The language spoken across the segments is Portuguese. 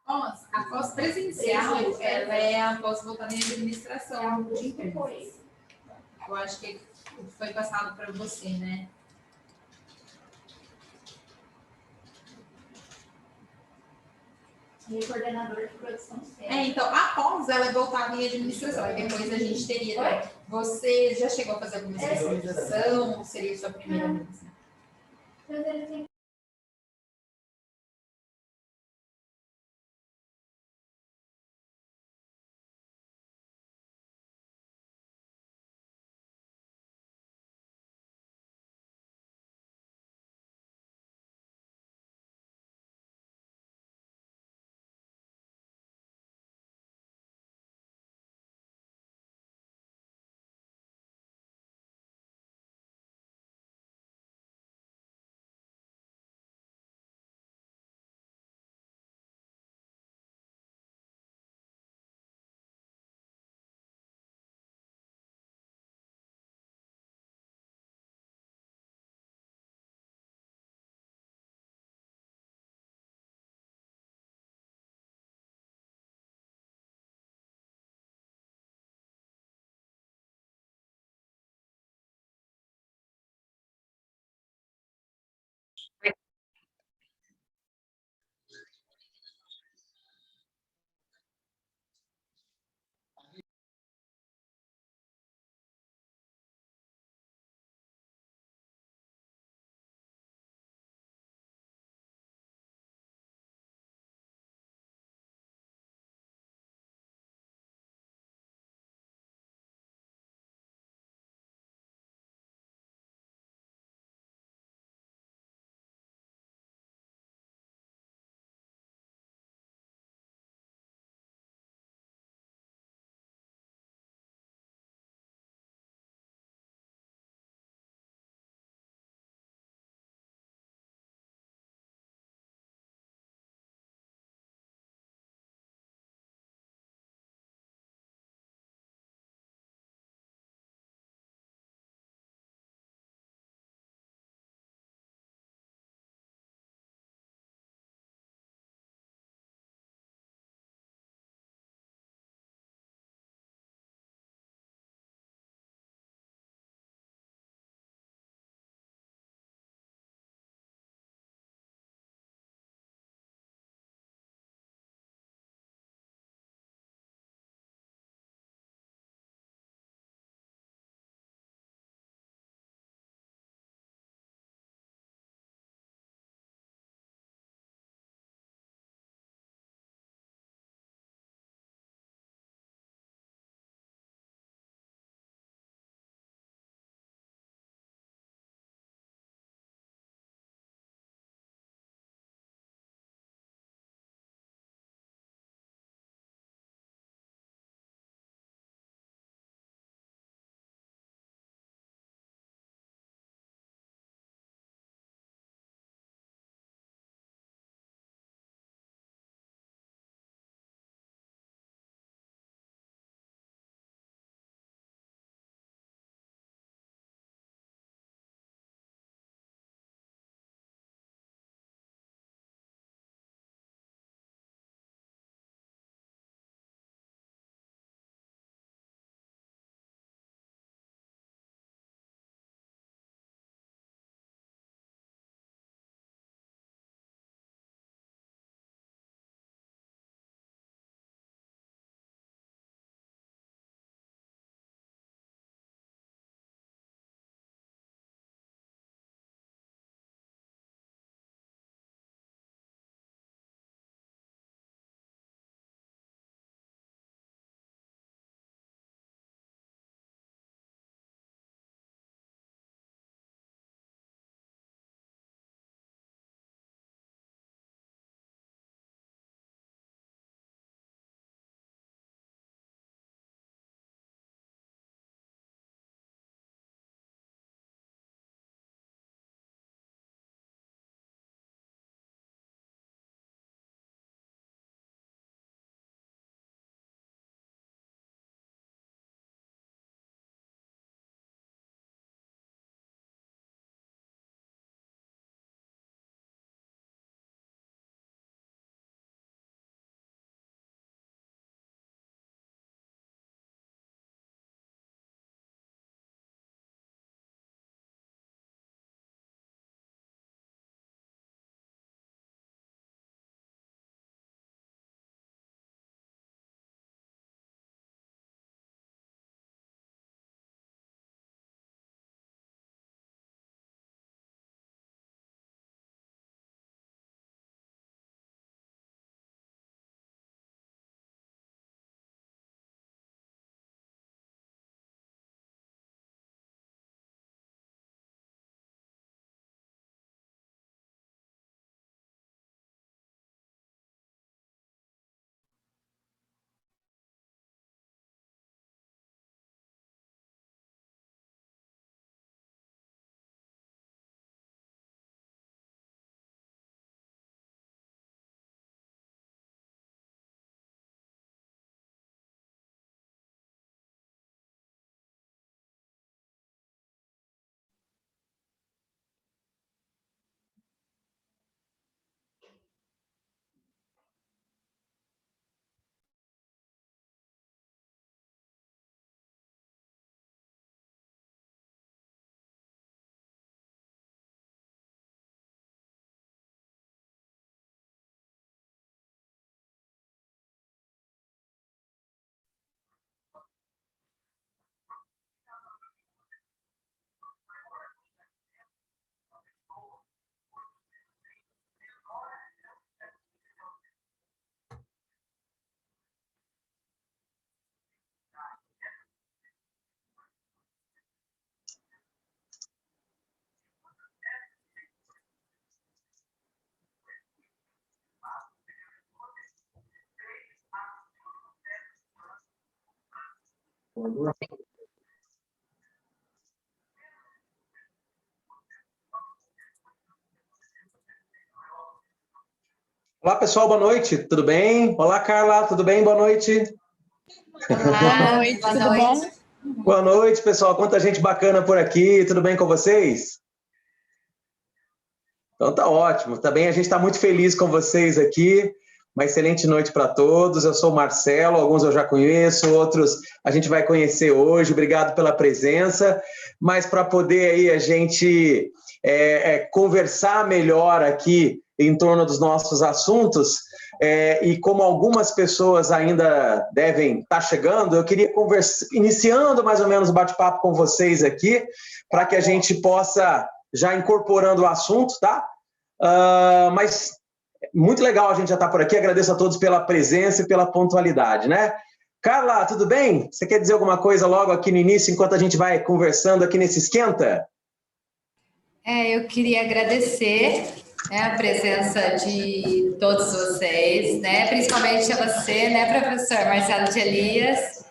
A pós presencial, ela é a pós voltada em administração de empresas. Eu acho que foi passado para você, né? E coordenador de produção externa. Então, a pós ela é voltada em administração. Aí depois a gente teria. Você já chegou a fazer alguma especialização? Seria a sua primeira vez? Mas ele tem Olá, pessoal, boa noite, tudo bem? Olá, Carla, tudo bem? Boa noite. Olá, boa noite, tudo bom? Boa noite, pessoal, quanta gente bacana por aqui, tudo bem com vocês? Então tá ótimo, também a gente está muito feliz com vocês aqui, uma excelente noite para todos, eu sou o Marcelo, alguns eu já conheço, outros a gente vai conhecer hoje, obrigado pela presença, mas para poder aí a gente conversar melhor aqui em torno dos nossos assuntos, e como algumas pessoas ainda devem estar chegando, eu queria iniciando mais ou menos o bate-papo com vocês aqui, para que a gente possa já incorporando o assunto, tá? Mas muito legal a gente já estar por aqui, agradeço a todos pela presença e pela pontualidade, né? Carla, tudo bem? Você quer dizer alguma coisa logo aqui no início, enquanto a gente vai conversando aqui nesse esquenta? Eu queria agradecer, né, a presença de todos vocês, né, principalmente a você, né, professor Marcelo de Elias,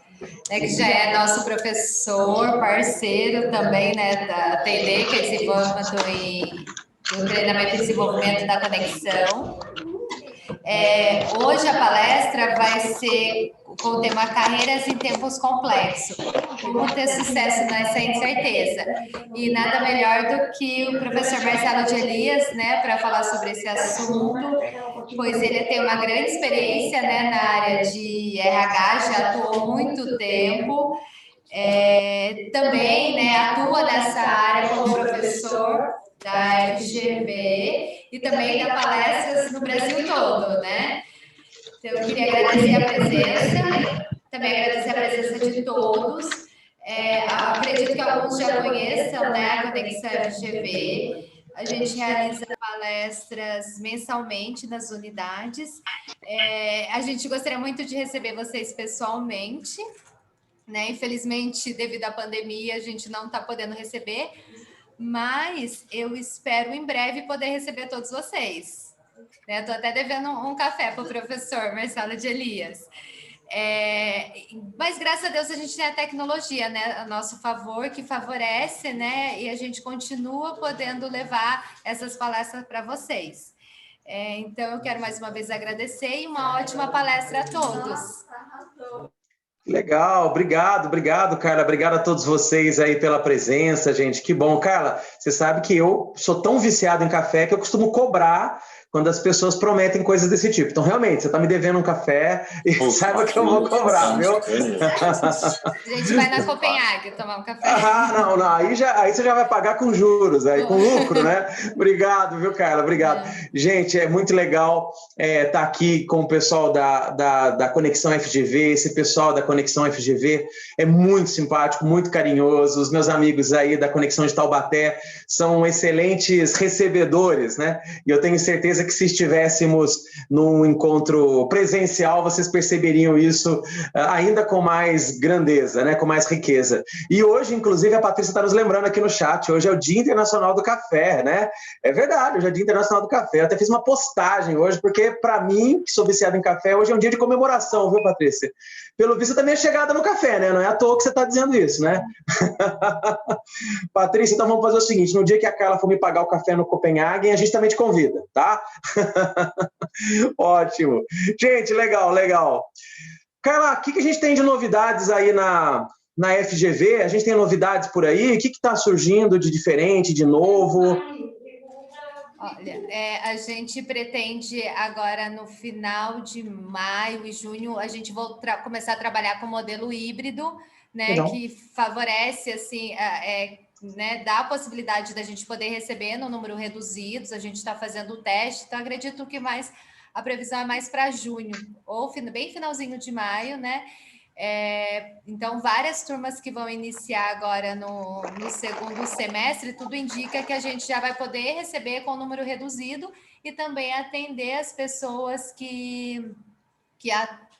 né, que já é nosso professor, parceiro também, né, da TD, que é do treinamento e desenvolvimento da conexão. Hoje a palestra vai ser com o tema Carreiras em Tempos Complexos, como ter sucesso nessa incerteza. E nada melhor do que o professor Marcelo de Elias, né, para falar sobre esse assunto, pois ele tem uma grande experiência, né, na área de RH, já atuou muito tempo, também, né, atua nessa área como professor da FGV e também dá palestras no Brasil todo, né? Então, eu queria agradecer a presença, também agradecer a presença de todos. Acredito que alguns já conheçam, né, a Conexão FGV. A gente realiza palestras mensalmente nas unidades. A gente gostaria muito de receber vocês pessoalmente, né? Infelizmente, devido à pandemia, a gente não está podendo receber, mas eu espero em breve poder receber todos vocês. Estou até devendo um café para o professor Marcelo de Elias. Mas graças a Deus a gente tem a tecnologia, né, a nosso favor, que favorece, né, e a gente continua podendo levar essas palestras para vocês. Então eu quero mais uma vez agradecer e uma ótima palestra a todos. Legal, obrigado, Carla, obrigado a todos vocês aí pela presença, gente, que bom. Carla, você sabe que eu sou tão viciado em café que eu costumo cobrar quando as pessoas prometem coisas desse tipo. Então, realmente, você está me devendo um café e saiba que eu vou cobrar, viu? A gente vai na Copenhague tomar um café. Não, aí você já vai pagar com juros, aí, com lucro, né? Obrigado, viu, Carla? Obrigado. Gente, é muito legal estar aqui com o pessoal da Conexão FGV, esse pessoal da Conexão FGV é muito simpático, muito carinhoso, os meus amigos aí da Conexão de Taubaté são excelentes recebedores, né? E eu tenho certeza que se estivéssemos num encontro presencial, vocês perceberiam isso ainda com mais grandeza, né? Com mais riqueza. E hoje, inclusive, a Patrícia está nos lembrando aqui no chat, hoje é o Dia Internacional do Café, né? É verdade, hoje é o Dia Internacional do Café. Eu até fiz uma postagem hoje, porque para mim, que sou viciado em café, hoje é um dia de comemoração, viu, Patrícia? Pelo visto, também é chegada no café, né? Não é à toa que você está dizendo isso, né? Patrícia, então vamos fazer o seguinte, no dia que a Carla for me pagar o café no Copenhague, a gente também te convida, tá? Ótimo. Gente, legal. Carla, o que a gente tem de novidades aí na FGV? A gente tem novidades por aí? O que está surgindo de diferente, de novo? Olha, a gente pretende agora no final de maio e junho a gente começar a trabalhar com modelo híbrido, né? Legal. Que favorece assim, né, dá a possibilidade da gente poder receber no número reduzido. A gente está fazendo o teste, então acredito que a previsão é mais para junho ou bem finalzinho de maio, né? Então, várias turmas que vão iniciar agora no segundo semestre, tudo indica que a gente já vai poder receber com número reduzido e também atender as pessoas que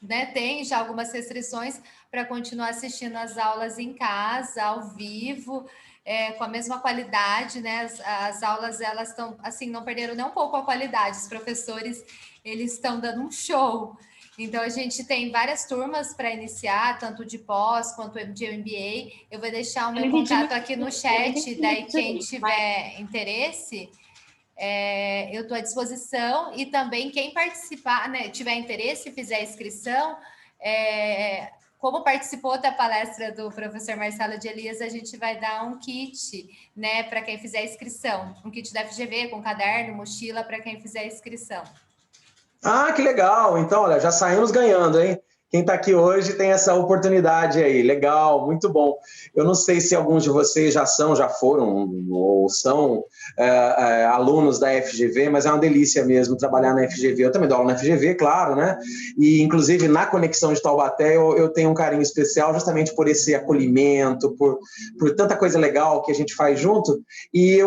né, têm já algumas restrições para continuar assistindo as aulas em casa, ao vivo, com a mesma qualidade, né? As aulas, elas estão, assim, não perderam nem um pouco a qualidade, os professores, eles estão dando um show. Então, a gente tem várias turmas para iniciar, tanto de pós quanto de MBA. Eu vou deixar o meu contato aqui no chat, daí quem tiver interesse, eu estou à disposição. E também quem participar, né, tiver interesse, fizer inscrição, como participou da palestra do professor Marcelo de Elias, a gente vai dar um kit, né, para quem fizer inscrição. Um kit da FGV com caderno, mochila, para quem fizer inscrição. Ah, que legal! Então, olha, já saímos ganhando, hein? Quem está aqui hoje tem essa oportunidade aí. Legal, muito bom. Eu não sei se alguns de vocês já foram ou são alunos da FGV, mas é uma delícia mesmo trabalhar na FGV. Eu também dou aula na FGV, claro, né? E, inclusive, na Conexão de Taubaté, eu tenho um carinho especial justamente por esse acolhimento, por tanta coisa legal que a gente faz junto. E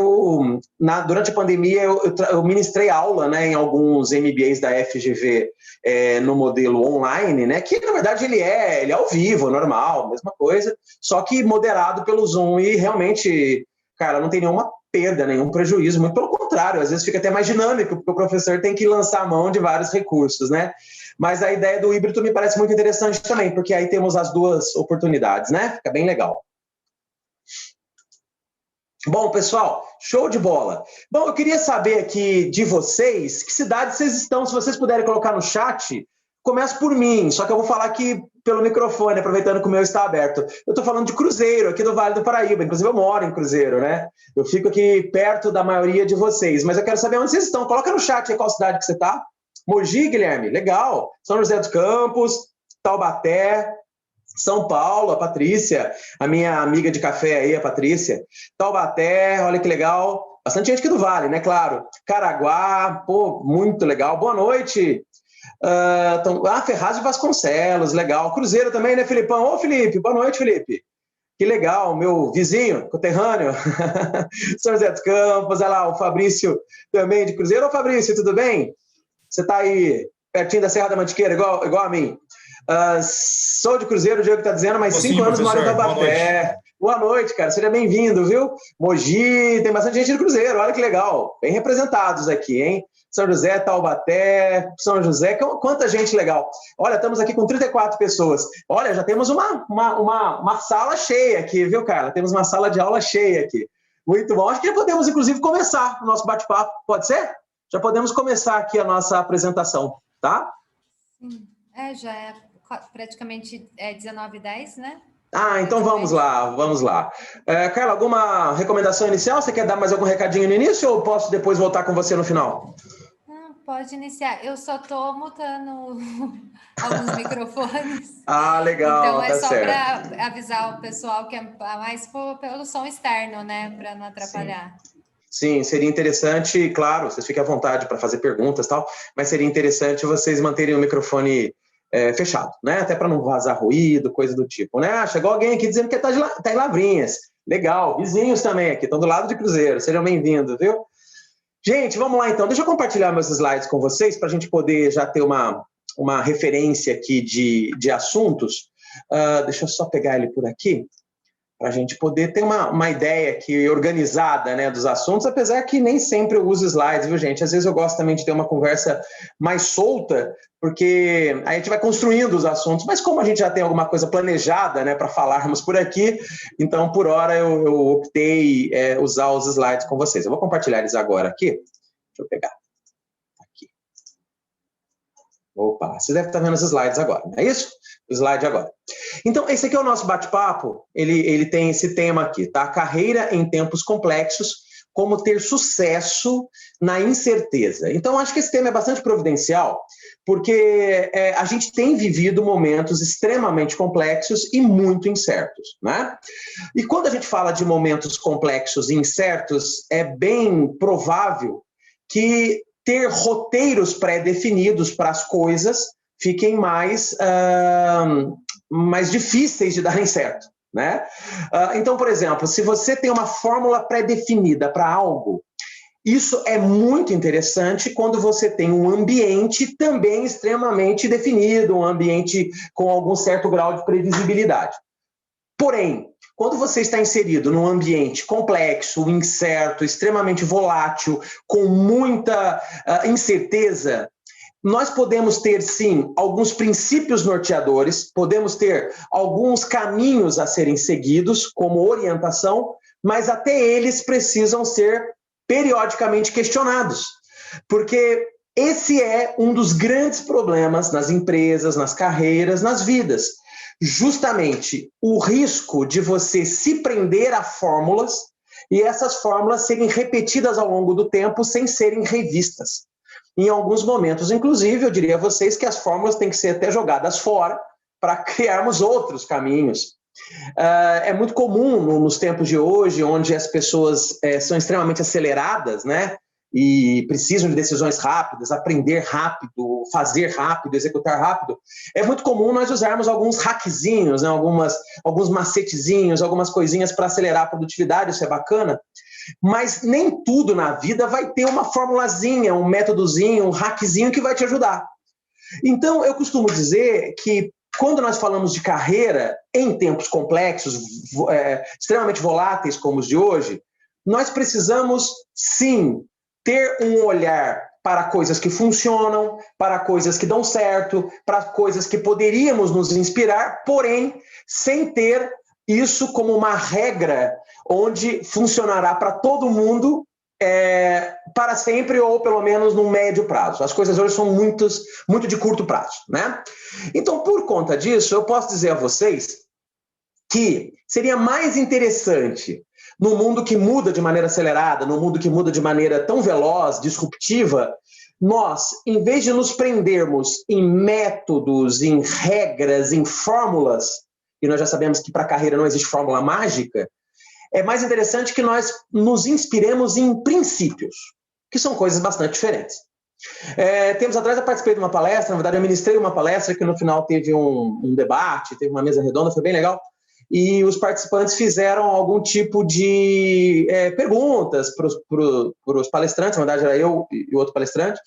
durante a pandemia, eu ministrei aula, né, em alguns MBAs da FGV no modelo online, né? Que, na verdade, ele é ao vivo, normal, mesma coisa, só que moderado pelo Zoom. E, realmente, cara, não tem nenhuma perda, nenhum prejuízo, muito pelo contrário, às vezes fica até mais dinâmico, porque o professor tem que lançar a mão de vários recursos, né? Mas a ideia do híbrido me parece muito interessante também, porque aí temos as duas oportunidades, né? Fica bem legal. Bom, pessoal, show de bola. Bom, eu queria saber aqui de vocês, que cidade vocês estão, se vocês puderem colocar no chat. Começo por mim, só que eu vou falar aqui pelo microfone, aproveitando que o meu está aberto. Eu estou falando de Cruzeiro, aqui do Vale do Paraíba. Inclusive, eu moro em Cruzeiro, né? Eu fico aqui perto da maioria de vocês. Mas eu quero saber onde vocês estão. Coloca no chat aí qual cidade que você está. Mogi, Guilherme? Legal. São José dos Campos, Taubaté, São Paulo, a Patrícia, a minha amiga de café aí, a Patrícia. Taubaté, olha que legal. Bastante gente aqui do Vale, né? Claro. Caraguá, pô, muito legal. Boa noite. Ferraz de Vasconcelos, legal. Cruzeiro também, né, Filipão? Ô, Felipe, boa noite, Felipe. Que legal, meu vizinho, conterrâneo. São José dos Campos, olha lá, o Fabrício também de Cruzeiro. Ô, Fabrício, tudo bem? Você está aí pertinho da Serra da Mantiqueira, igual a mim. Sou de Cruzeiro, o Diego está dizendo, mas 5 anos moro em Taubaté. Boa noite, cara, seja bem-vindo, viu? Mogi, tem bastante gente de Cruzeiro, olha que legal. Bem representados aqui, hein? São José, Taubaté, São José, quanta gente legal. Olha, estamos aqui com 34 pessoas. Olha, já temos uma sala cheia aqui, viu, cara? Temos uma sala de aula cheia aqui. Muito bom. Acho que já podemos, inclusive, começar o nosso bate-papo. Pode ser? Já podemos começar aqui a nossa apresentação, tá? Sim. Já é praticamente 19h10, né? Então vamos lá. Carla, alguma recomendação inicial? Você quer dar mais algum recadinho no início ou posso depois voltar com você no final? Não, pode iniciar. Eu só estou mutando alguns microfones. Legal. Então é só para avisar o pessoal que é mais pelo som externo, né? Para não atrapalhar. Sim, seria interessante, claro, vocês fiquem à vontade para fazer perguntas e tal, mas seria interessante vocês manterem o microfone fechado, né? Até para não vazar ruído, coisa do tipo, né? Chegou alguém aqui dizendo que tá em Lavrinhas. Legal, vizinhos também aqui, estão do lado de Cruzeiro, sejam bem-vindos, viu? Gente, vamos lá então, deixa eu compartilhar meus slides com vocês para a gente poder já ter uma referência aqui de assuntos. Deixa eu só pegar ele por aqui, para a gente poder ter uma ideia aqui organizada, né, dos assuntos, apesar que nem sempre eu uso slides, viu, gente? Às vezes eu gosto também de ter uma conversa mais solta, porque aí a gente vai construindo os assuntos, mas como a gente já tem alguma coisa planejada, né, para falarmos por aqui, então, por hora, eu optei usar os slides com vocês. Eu vou compartilhar eles agora aqui. Deixa eu pegar. Aqui. Opa, você deve estar vendo os slides agora, não é isso? O slide agora. Então, esse aqui é o nosso bate-papo, ele tem esse tema aqui, tá? Carreira em tempos complexos, como ter sucesso na incerteza. Então, acho que esse tema é bastante providencial, porque a gente tem vivido momentos extremamente complexos e muito incertos, né? E quando a gente fala de momentos complexos e incertos, é bem provável que ter roteiros pré-definidos para as coisas fiquem mais difíceis de darem certo, né? Então, por exemplo, se você tem uma fórmula pré-definida para algo, isso é muito interessante quando você tem um ambiente também extremamente definido, um ambiente com algum certo grau de previsibilidade. Porém, quando você está inserido num ambiente complexo, incerto, extremamente volátil, com muita incerteza, nós podemos ter, sim, alguns princípios norteadores, podemos ter alguns caminhos a serem seguidos como orientação, mas até eles precisam ser periodicamente questionados, porque esse é um dos grandes problemas nas empresas, nas carreiras, nas vidas. Justamente o risco de você se prender a fórmulas e essas fórmulas serem repetidas ao longo do tempo sem serem revistas. Em alguns momentos, inclusive, eu diria a vocês que as fórmulas têm que ser até jogadas fora para criarmos outros caminhos. É muito comum nos tempos de hoje, onde as pessoas são extremamente aceleradas, né? E precisam de decisões rápidas, aprender rápido, fazer rápido, executar rápido. É muito comum nós usarmos alguns hackzinhos, né? Alguns macetezinhos, algumas coisinhas para acelerar a produtividade, isso é bacana. Mas nem tudo na vida vai ter uma formulazinha, um métodozinho, um hackzinho que vai te ajudar. Então, eu costumo dizer que quando nós falamos de carreira em tempos complexos, extremamente voláteis como os de hoje, nós precisamos, sim, ter um olhar para coisas que funcionam, para coisas que dão certo, para coisas que poderíamos nos inspirar, porém, sem ter isso como uma regra onde funcionará para todo mundo para sempre ou pelo menos no médio prazo. As coisas hoje são muito de curto prazo, né? Então, por conta disso, eu posso dizer a vocês que seria mais interessante, no mundo que muda de maneira acelerada, no mundo que muda de maneira tão veloz, disruptiva, nós, em vez de nos prendermos em métodos, em regras, em fórmulas, e nós já sabemos que para a carreira não existe fórmula mágica, é mais interessante que nós nos inspiremos em princípios, que são coisas bastante diferentes. Tempos atrás eu participei de uma palestra, na verdade eu ministrei uma palestra que no final teve um debate, teve uma mesa redonda, foi bem legal, e os participantes fizeram algum tipo de perguntas para os palestrantes, na verdade era eu e o outro palestrante,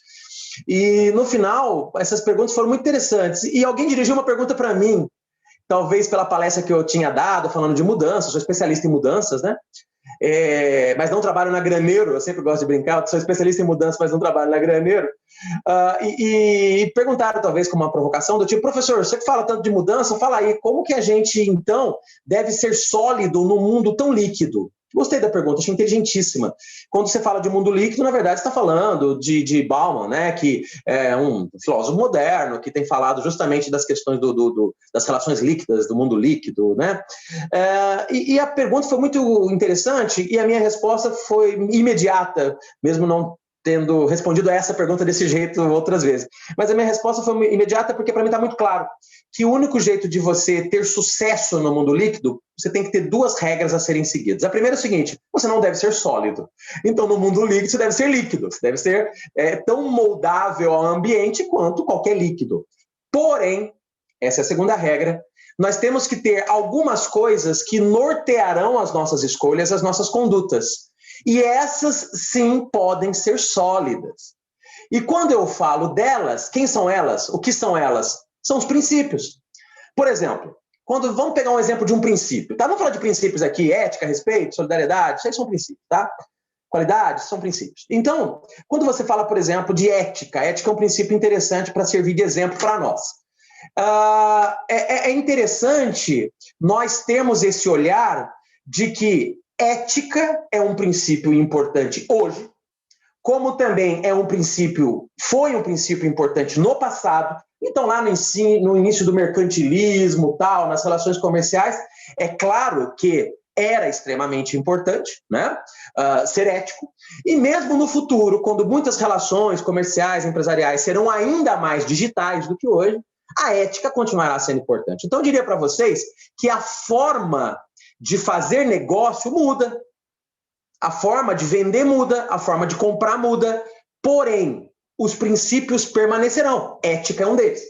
e no final essas perguntas foram muito interessantes, e alguém dirigiu uma pergunta para mim, talvez pela palestra que eu tinha dado, falando de mudanças, sou especialista em mudanças, né? Mas não trabalho na Graneiro, eu sempre gosto de brincar, eu sou especialista em mudanças, mas não trabalho na Graneiro. E perguntaram, talvez, com uma provocação, do tipo, professor, você que fala tanto de mudança, fala aí, como que a gente, então, deve ser sólido num mundo tão líquido? Gostei da pergunta, achei inteligentíssima. Quando você fala de mundo líquido, na verdade, você está falando de Bauman, né, que é um filósofo moderno, que tem falado justamente das questões das relações líquidas, do mundo líquido, né? E a pergunta foi muito interessante e a minha resposta foi imediata, mesmo não tendo respondido a essa pergunta desse jeito outras vezes. Mas a minha resposta foi imediata porque para mim está muito claro que o único jeito de você ter sucesso no mundo líquido, você tem que ter duas regras a serem seguidas. A primeira é o seguinte, você não deve ser sólido. Então, no mundo líquido, você deve ser líquido. Você deve ser tão moldável ao ambiente quanto qualquer líquido. Porém, essa é a segunda regra, nós temos que ter algumas coisas que nortearão as nossas escolhas, as nossas condutas. E essas, sim, podem ser sólidas. E quando eu falo delas, quem são elas? O que são elas? São os princípios. Por exemplo, vamos pegar um exemplo de um princípio. Tá? Vamos falar de princípios aqui, ética, respeito, solidariedade, isso aí são princípios, tá? Qualidade, são princípios. Então, quando você fala, por exemplo, de ética, ética é um princípio interessante para servir de exemplo para nós. É interessante nós termos esse olhar de que ética é um princípio importante hoje, como também foi um princípio importante no passado. Então, lá no início do mercantilismo, tal, nas relações comerciais, é claro que era extremamente importante, né, ser ético. E mesmo no futuro, quando muitas relações comerciais, empresariais serão ainda mais digitais do que hoje, a ética continuará sendo importante. Então, eu diria para vocês que a forma de fazer negócio muda, a forma de vender muda, a forma de comprar muda, porém, os princípios permanecerão. Ética é um deles.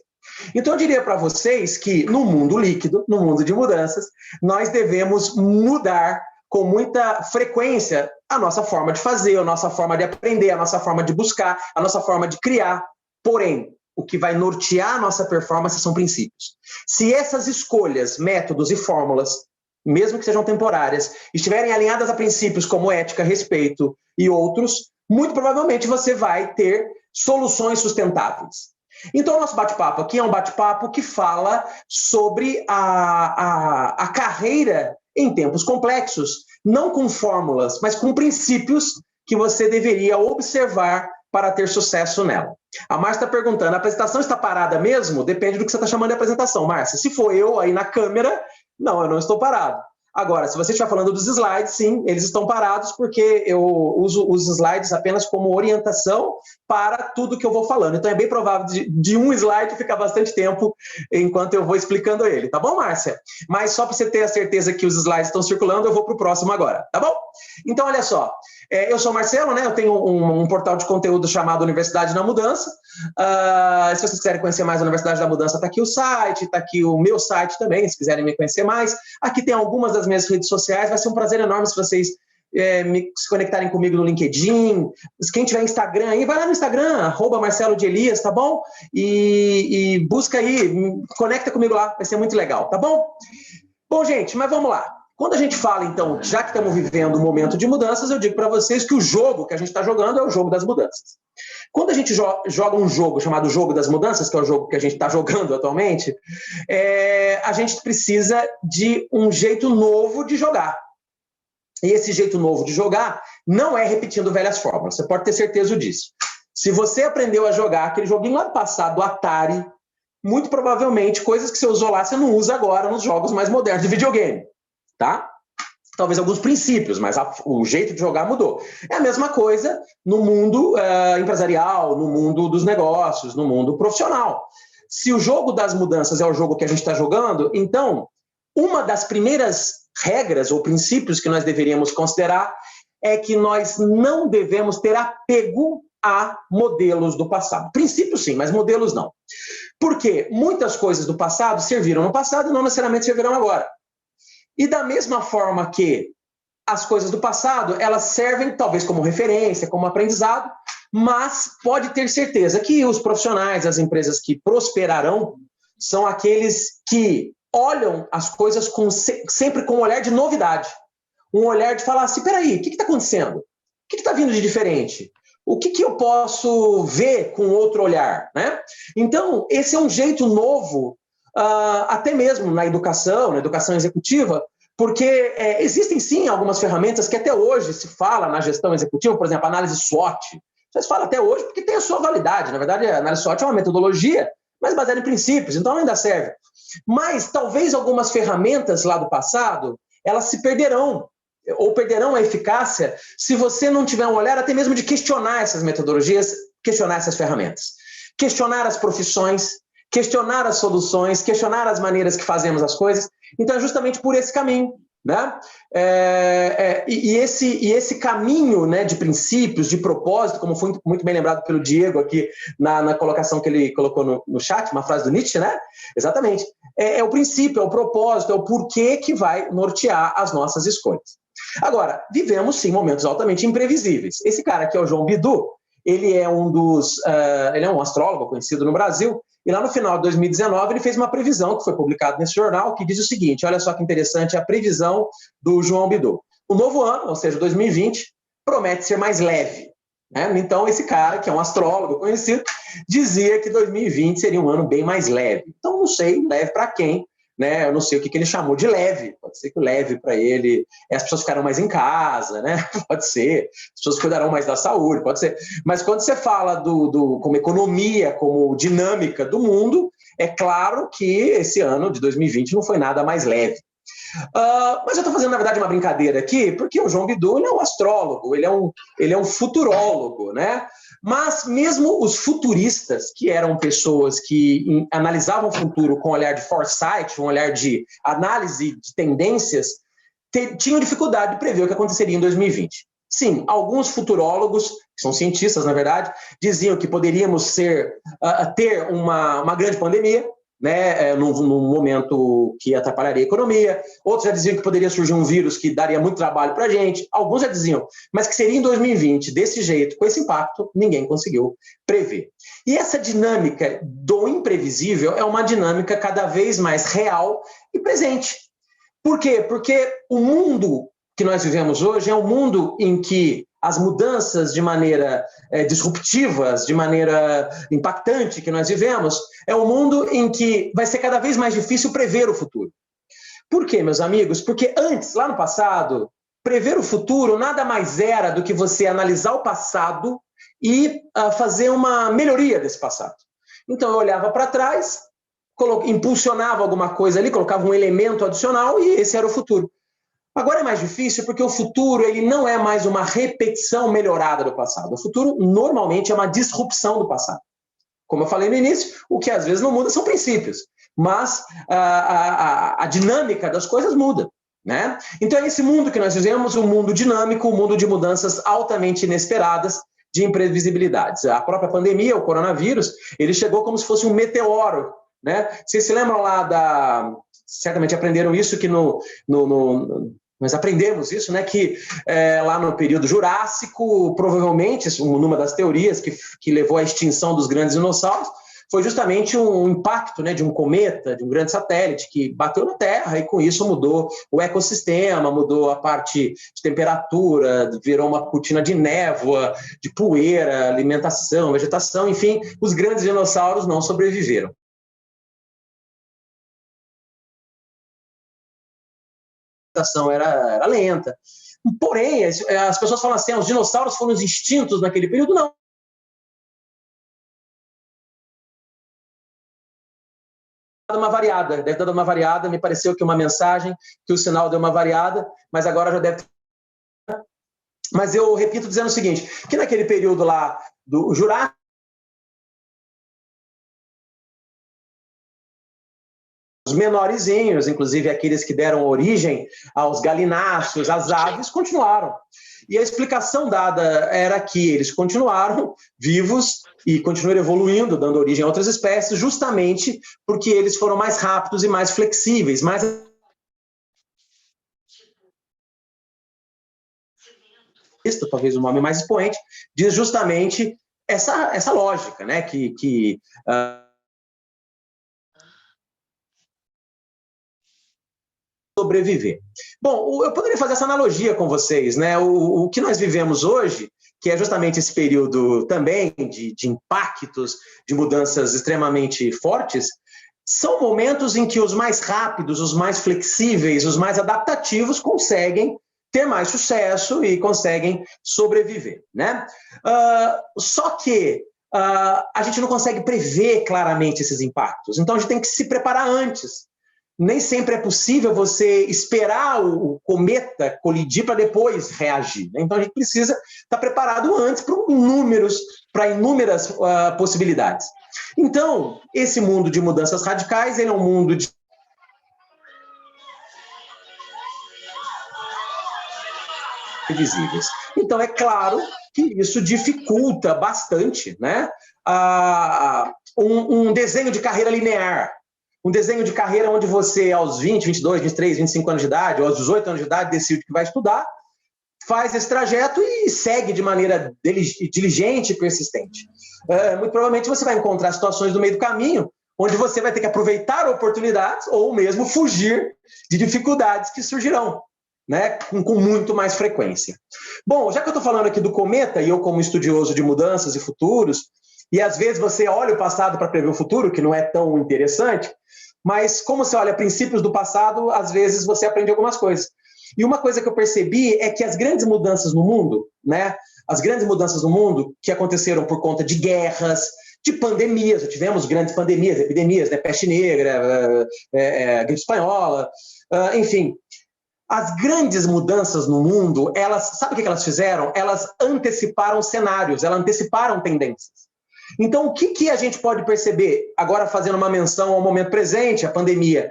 Então, eu diria para vocês que no mundo líquido, no mundo de mudanças, nós devemos mudar com muita frequência a nossa forma de fazer, a nossa forma de aprender, a nossa forma de buscar, a nossa forma de criar. Porém, o que vai nortear a nossa performance são princípios. Se essas escolhas, métodos e fórmulas, mesmo que sejam temporárias, estiverem alinhadas a princípios como ética, respeito e outros, muito provavelmente você vai ter soluções sustentáveis. Então, o nosso bate-papo aqui é um bate-papo que fala sobre a carreira em tempos complexos, não com fórmulas, mas com princípios que você deveria observar para ter sucesso nela. A Márcia está perguntando, a apresentação está parada mesmo? Depende do que você está chamando de apresentação, Márcia. Se for eu aí na câmera, não, eu não estou parado. Agora, se você estiver falando dos slides, sim, eles estão parados porque eu uso os slides apenas como orientação para tudo que eu vou falando. Então, é bem provável de um slide ficar bastante tempo enquanto eu vou explicando ele. Tá bom, Márcia? Mas só para você ter a certeza que os slides estão circulando, eu vou para o próximo agora, tá bom? Então, olha só. Eu sou o Marcelo, né? Eu tenho um portal de conteúdo chamado Universidade da Mudança. Se vocês quiserem conhecer mais a Universidade da Mudança, está aqui o site, está aqui o meu site também, se quiserem me conhecer mais. Aqui tem algumas das minhas redes sociais. Vai ser um prazer enorme se vocês se conectarem comigo no LinkedIn. Quem tiver Instagram aí, vai lá no Instagram, @MarceloDeElias, tá bom? E busca aí, conecta comigo lá, vai ser muito legal, tá bom? Bom, gente, mas vamos lá. Quando a gente fala, então, já que estamos vivendo um momento de mudanças, eu digo para vocês que o jogo que a gente está jogando é o jogo das mudanças. Quando a gente joga um jogo chamado Jogo das Mudanças, que é o jogo que a gente está jogando atualmente, a gente precisa de um jeito novo de jogar. E esse jeito novo de jogar não é repetindo velhas fórmulas, você pode ter certeza disso. Se você aprendeu a jogar aquele joguinho lá do passado, do Atari, muito provavelmente coisas que você usou lá você não usa agora nos jogos mais modernos de videogame. Tá? Talvez alguns princípios, mas o jeito de jogar mudou. É a mesma coisa no mundo empresarial, no mundo dos negócios, no mundo profissional. Se o jogo das mudanças é o jogo que a gente está jogando, então, uma das primeiras regras ou princípios que nós deveríamos considerar é que nós não devemos ter apego a modelos do passado. Princípios sim, mas modelos não. Porque muitas coisas do passado serviram no passado e não necessariamente servirão agora. E da mesma forma que as coisas do passado, elas servem talvez como referência, como aprendizado, mas pode ter certeza que os profissionais, as empresas que prosperarão, são aqueles que olham as coisas sempre com um olhar de novidade. Um olhar de falar assim, peraí, o que está acontecendo? O que está vindo de diferente? O que eu posso ver com outro olhar? Né? Então, esse é um jeito novo, até mesmo na educação executiva, porque existem sim algumas ferramentas que até hoje se fala na gestão executiva, por exemplo, a análise SWOT. Vocês falam até hoje porque tem a sua validade. Na verdade, a análise SWOT é uma metodologia, mas baseada em princípios, então ainda serve. Mas talvez algumas ferramentas lá do passado, elas se perderão, ou perderão a eficácia, se você não tiver um olhar até mesmo de questionar essas metodologias, questionar essas ferramentas. Questionar as profissões, questionar as soluções, questionar as maneiras que fazemos as coisas. Então, é justamente por esse caminho. Né? Esse caminho, né, de princípios, de propósito, como foi muito bem lembrado pelo Diego aqui na colocação que ele colocou no chat, uma frase do Nietzsche, né? Exatamente. É o princípio, é o propósito, é o porquê que vai nortear as nossas escolhas. Agora, vivemos, sim, momentos altamente imprevisíveis. Esse cara aqui é o João Bidu, ele é um astrólogo conhecido no Brasil, e lá no final de 2019 ele fez uma previsão que foi publicada nesse jornal que diz o seguinte, olha só que interessante a previsão do João Bidu. O novo ano, ou seja, 2020, promete ser mais leve. Né? Então esse cara, que é um astrólogo conhecido, dizia que 2020 seria um ano bem mais leve. Então não sei, leve para quem? Né? Eu não sei o que ele chamou de leve. Pode ser que o leve para ele as pessoas ficarão mais em casa, né? Pode ser, as pessoas cuidarão mais da saúde, pode ser. Mas quando você fala como economia, como dinâmica do mundo, é claro que esse ano de 2020 não foi nada mais leve. Mas eu estou fazendo, na verdade, uma brincadeira aqui, porque o João Bidu ele é um astrólogo, ele é um futurólogo, né? Mas mesmo os futuristas, que eram pessoas que analisavam o futuro com um olhar de foresight, um olhar de análise de tendências, tinham dificuldade de prever o que aconteceria em 2020. Sim, alguns futurólogos, que são cientistas, na verdade, diziam que poderíamos ter uma grande pandemia, né, num momento que atrapalharia a economia. Outros já diziam que poderia surgir um vírus que daria muito trabalho para a gente. Alguns já diziam, mas que seria em 2020, desse jeito, com esse impacto, ninguém conseguiu prever. E essa dinâmica do imprevisível é uma dinâmica cada vez mais real e presente. Por quê? Porque o mundo que nós vivemos hoje é um mundo em que as mudanças de maneira disruptivas, de maneira impactante que nós vivemos, é um mundo em que vai ser cada vez mais difícil prever o futuro. Por quê, meus amigos? Porque antes, lá no passado, prever o futuro nada mais era do que você analisar o passado e fazer uma melhoria desse passado. Então, eu olhava para trás, impulsionava alguma coisa ali, colocava um elemento adicional e esse era o futuro. Agora é mais difícil porque o futuro ele não é mais uma repetição melhorada do passado. O futuro normalmente é uma disrupção do passado. Como eu falei no início, o que às vezes não muda são princípios, mas a dinâmica das coisas muda, né? Então é esse mundo que nós vivemos, um mundo dinâmico, um mundo de mudanças altamente inesperadas, de imprevisibilidades. A própria pandemia, o coronavírus, ele chegou como se fosse um meteoro, né? Vocês se lembram lá certamente aprenderam isso, que nós aprendemos isso, né? Que lá no período Jurássico, provavelmente, numa das teorias que levou à extinção dos grandes dinossauros, foi justamente um impacto, né, de um cometa, de um grande satélite que bateu na Terra e com isso mudou o ecossistema, mudou a parte de temperatura, virou uma cortina de névoa, de poeira, alimentação, vegetação, enfim, os grandes dinossauros não sobreviveram. A adaptação era lenta. Porém, as pessoas falam assim, os dinossauros foram extintos naquele período, não. Deve ter dado uma variada, me pareceu que uma mensagem, que o sinal deu uma variada, mas agora já deve ter. Mas eu repito dizendo o seguinte, que naquele período lá do Jurássico, os menorzinhos, inclusive aqueles que deram origem aos galináceos, às aves, continuaram. E a explicação dada era que eles continuaram vivos e continuaram evoluindo, dando origem a outras espécies, justamente porque eles foram mais rápidos e mais flexíveis, mais... talvez o nome mais expoente, diz justamente essa lógica, né, que sobreviver. Bom, eu poderia fazer essa analogia com vocês, né? O que nós vivemos hoje, que é justamente esse período também de impactos, de mudanças extremamente fortes, são momentos em que os mais rápidos, os mais flexíveis, os mais adaptativos conseguem ter mais sucesso e conseguem sobreviver, né? Só que a gente não consegue prever claramente esses impactos, então a gente tem que se preparar antes. Nem sempre é possível você esperar o cometa colidir para depois reagir, né? Então a gente precisa estar preparado antes para inúmeras possibilidades. Então, esse mundo de mudanças radicais, ele é um mundo de previsíveis. Então, é claro que isso dificulta bastante, né, um desenho de carreira linear. Um desenho de carreira onde você, aos 20, 22, 23, 25 anos de idade, ou aos 18 anos de idade, decide que vai estudar, faz esse trajeto e segue de maneira diligente e persistente. Muito provavelmente você vai encontrar situações no meio do caminho onde você vai ter que aproveitar oportunidades ou mesmo fugir de dificuldades que surgirão, né, com muito mais frequência. Bom, já que eu estou falando aqui do cometa, e eu como estudioso de mudanças e futuros, e às vezes você olha o passado para prever o futuro, que não é tão interessante, mas como você olha princípios do passado, às vezes você aprende algumas coisas. E uma coisa que eu percebi é que as grandes mudanças no mundo, né, as grandes mudanças no mundo que aconteceram por conta de guerras, de pandemias, já tivemos grandes pandemias, epidemias, né, peste negra, gripe espanhola, enfim. As grandes mudanças no mundo, sabe o que elas fizeram? Elas anteciparam cenários, elas anteciparam tendências. Então, o que a gente pode perceber, agora fazendo uma menção ao momento presente, a pandemia?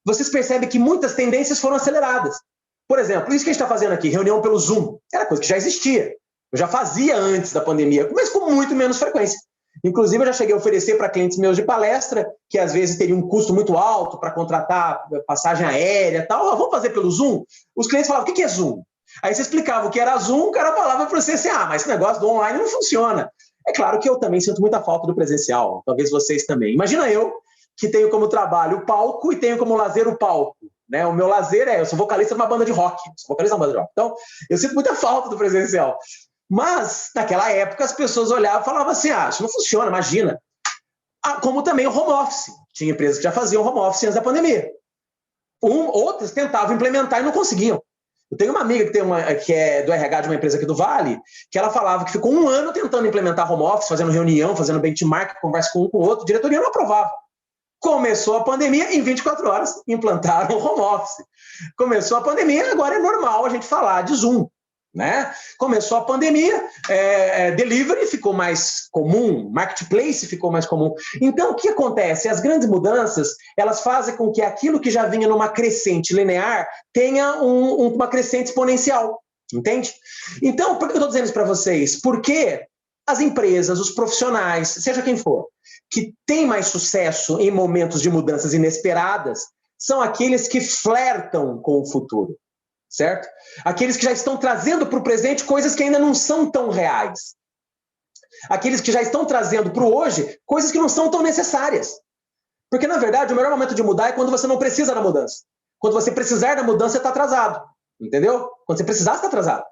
Vocês percebem que muitas tendências foram aceleradas. Por exemplo, isso que a gente está fazendo aqui, reunião pelo Zoom, era coisa que já existia. Eu já fazia antes da pandemia, mas com muito menos frequência. Inclusive, eu já cheguei a oferecer para clientes meus de palestra, que às vezes teriam um custo muito alto para contratar passagem aérea e tal. Vamos fazer pelo Zoom? Os clientes falavam, o que é Zoom? Aí você explicava o que era Zoom, o cara falava para você assim, mas esse negócio do online não funciona. É claro que eu também sinto muita falta do presencial, talvez vocês também. Imagina eu, que tenho como trabalho o palco e tenho como lazer o palco, né? O meu lazer eu sou vocalista de uma banda de rock, Então, eu sinto muita falta do presencial. Mas, naquela época, as pessoas olhavam e falavam assim, isso não funciona, imagina. Como também o home office. Tinha empresas que já faziam home office antes da pandemia. Outras tentavam implementar e não conseguiam. Eu tenho uma amiga que é do RH de uma empresa aqui do Vale, que ela falava que ficou 1 ano tentando implementar home office, fazendo reunião, fazendo benchmark, conversa com um com o outro, a diretoria não aprovava. Começou a pandemia, em 24 horas implantaram o home office. Começou a pandemia, agora é normal a gente falar de Zoom. Né? Começou a pandemia, delivery ficou mais comum, marketplace ficou mais comum. Então, o que acontece? As grandes mudanças, elas fazem com que aquilo que já vinha numa crescente linear tenha uma crescente exponencial, entende? Então, por que eu estou dizendo isso para vocês? Porque as empresas, os profissionais, seja quem for, que tem mais sucesso em momentos de mudanças inesperadas, são aqueles que flertam com o futuro. Certo? Aqueles que já estão trazendo para o presente coisas que ainda não são tão reais. Aqueles que já estão trazendo para o hoje coisas que não são tão necessárias. Porque, na verdade, o melhor momento de mudar é quando você não precisa da mudança. Quando você precisar da mudança, você está atrasado. Entendeu? Quando você precisar, você está atrasado.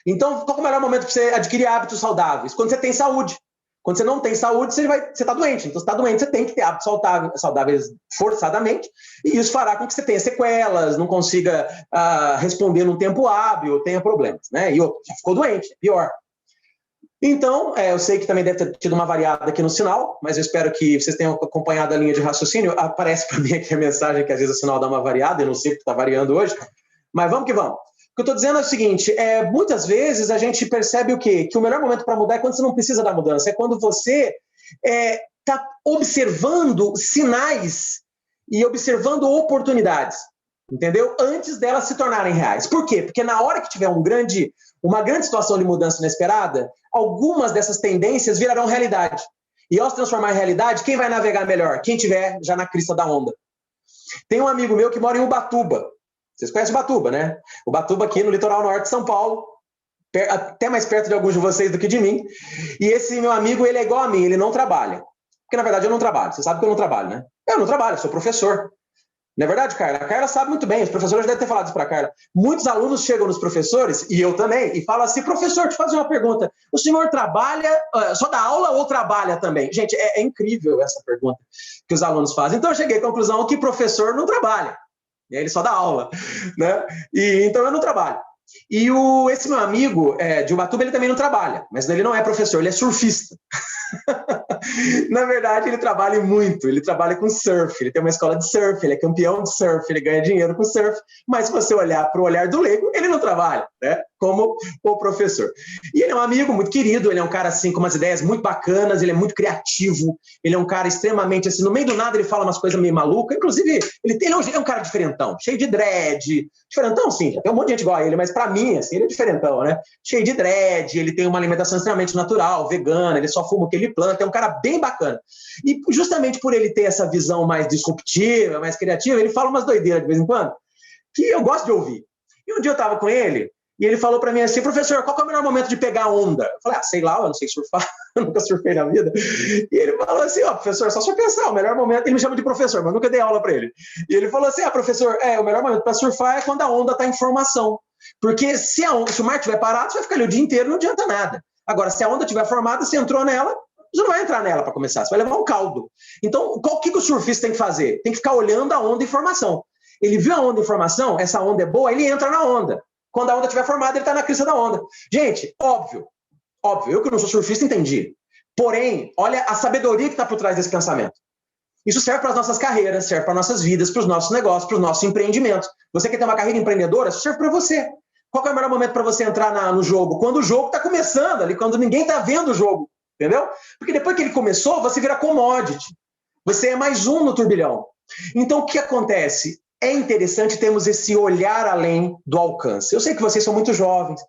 Então, qual é o melhor momento para você adquirir hábitos saudáveis? Quando você tem saúde. Quando você não tem saúde, você está doente. Então, você está doente, você tem que ter hábitos saudáveis forçadamente, e isso fará com que você tenha sequelas, não consiga responder num tempo hábil, tenha problemas, né? E já ficou doente, é pior. Então, eu sei que também deve ter tido uma variada aqui no sinal, mas eu espero que vocês tenham acompanhado a linha de raciocínio. Aparece para mim aqui a mensagem que às vezes o sinal dá uma variada, eu não sei o que está variando hoje, mas vamos que vamos. O que eu estou dizendo é o seguinte, muitas vezes a gente percebe o quê? Que o melhor momento para mudar é quando você não precisa da mudança, é quando você está observando sinais e observando oportunidades, entendeu? Antes delas se tornarem reais. Por quê? Porque na hora que tiver uma grande situação de mudança inesperada, algumas dessas tendências virarão realidade. E ao se transformar em realidade, quem vai navegar melhor? Quem estiver já na crista da onda. Tem um amigo meu que mora em Ubatuba. Vocês conhecem Ubatuba, né? Ubatuba aqui no litoral norte de São Paulo, até mais perto de alguns de vocês do que de mim. E esse meu amigo, ele é igual a mim, ele não trabalha. Porque, na verdade, eu não trabalho. Você sabe que eu não trabalho, né? Eu não trabalho, sou professor. Não é verdade, Carla? A Carla sabe muito bem, os professores devem ter falado isso para a Carla. Muitos alunos chegam nos professores, e eu também, e falam assim, professor, te fazer uma pergunta, o senhor trabalha, só dá aula ou trabalha também? Gente, é incrível essa pergunta que os alunos fazem. Então eu cheguei à conclusão que professor não trabalha, ele só dá aula, né? Então eu não trabalho. E esse meu amigo de Ubatuba, ele também não trabalha, mas ele não é professor, ele é surfista. Na verdade, ele trabalha muito, ele trabalha com surf, ele tem uma escola de surf, ele é campeão de surf, ele ganha dinheiro com surf, mas se você olhar para o olhar do leigo, ele não trabalha, né? Como o professor. E ele é um amigo muito querido, ele é um cara assim com umas ideias muito bacanas, ele é muito criativo, ele é um cara extremamente assim, no meio do nada ele fala umas coisas meio malucas, inclusive ele é um cara diferentão, cheio de dread, diferentão sim, já tem um monte de gente igual a ele, mas para mim, assim, ele é diferentão, né? Cheio de dread, ele tem uma alimentação extremamente natural, vegana, ele só fuma o que ele planta, é um cara bem bacana. E justamente por ele ter essa visão mais disruptiva, mais criativa, ele fala umas doideiras de vez em quando, que eu gosto de ouvir. E um dia eu estava com ele, e ele falou para mim assim, professor, qual que é o melhor momento de pegar onda? Eu falei, sei lá, eu não sei surfar, eu nunca surfei na vida. E ele falou assim, professor, só se pensar, o melhor momento, ele me chama de professor, mas nunca dei aula para ele. E ele falou assim, professor, o melhor momento para surfar é quando a onda está em formação. Porque se o mar estiver parado, você vai ficar ali o dia inteiro, não adianta nada. Agora, se a onda estiver formada, você entrou nela, você não vai entrar nela para começar, você vai levar um caldo. Então, o que o surfista tem que fazer? Tem que ficar olhando a onda em formação. Ele viu a onda em formação, essa onda é boa, ele entra na onda. Quando a onda estiver formada, ele está na crista da onda. Gente, óbvio, eu que não sou surfista entendi. Porém, olha a sabedoria que está por trás desse pensamento. Isso serve para as nossas carreiras, serve para nossas vidas, para os nossos negócios, para os nossos empreendimentos. Você quer ter uma carreira empreendedora? Isso serve para você. Qual é o melhor momento para você entrar no jogo? Quando o jogo está começando ali, quando ninguém está vendo o jogo, entendeu? Porque depois que ele começou, você vira commodity. Você é mais um no turbilhão. Então, o que acontece? É interessante termos esse olhar além do alcance. Eu sei que vocês são muito jovens,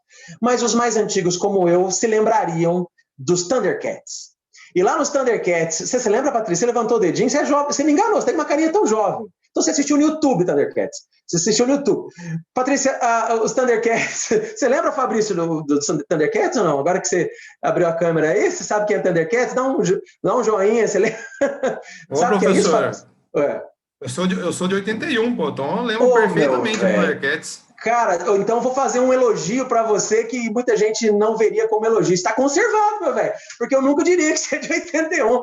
mas os mais antigos, como eu, se lembrariam dos Thundercats. E lá nos Thundercats, você se lembra, Patrícia? Você levantou o dedinho, você é jovem, você me enganou, você tem uma carinha tão jovem. Então você assistiu no YouTube, Thundercats. Você assistiu no YouTube. Patrícia, os Thundercats, você lembra, Fabrício, do Thundercats ou não? Agora que você abriu a câmera aí, você sabe quem é Thundercats? Dá um joinha, você lembra? Ô, sabe professor, que é isso, Fabrício? eu sou de 81, pô, então eu lembro perfeitamente do Thundercats. Cara, então eu vou fazer um elogio para você que muita gente não veria como elogio. Está conservado, meu velho, porque eu nunca diria que você é de 81,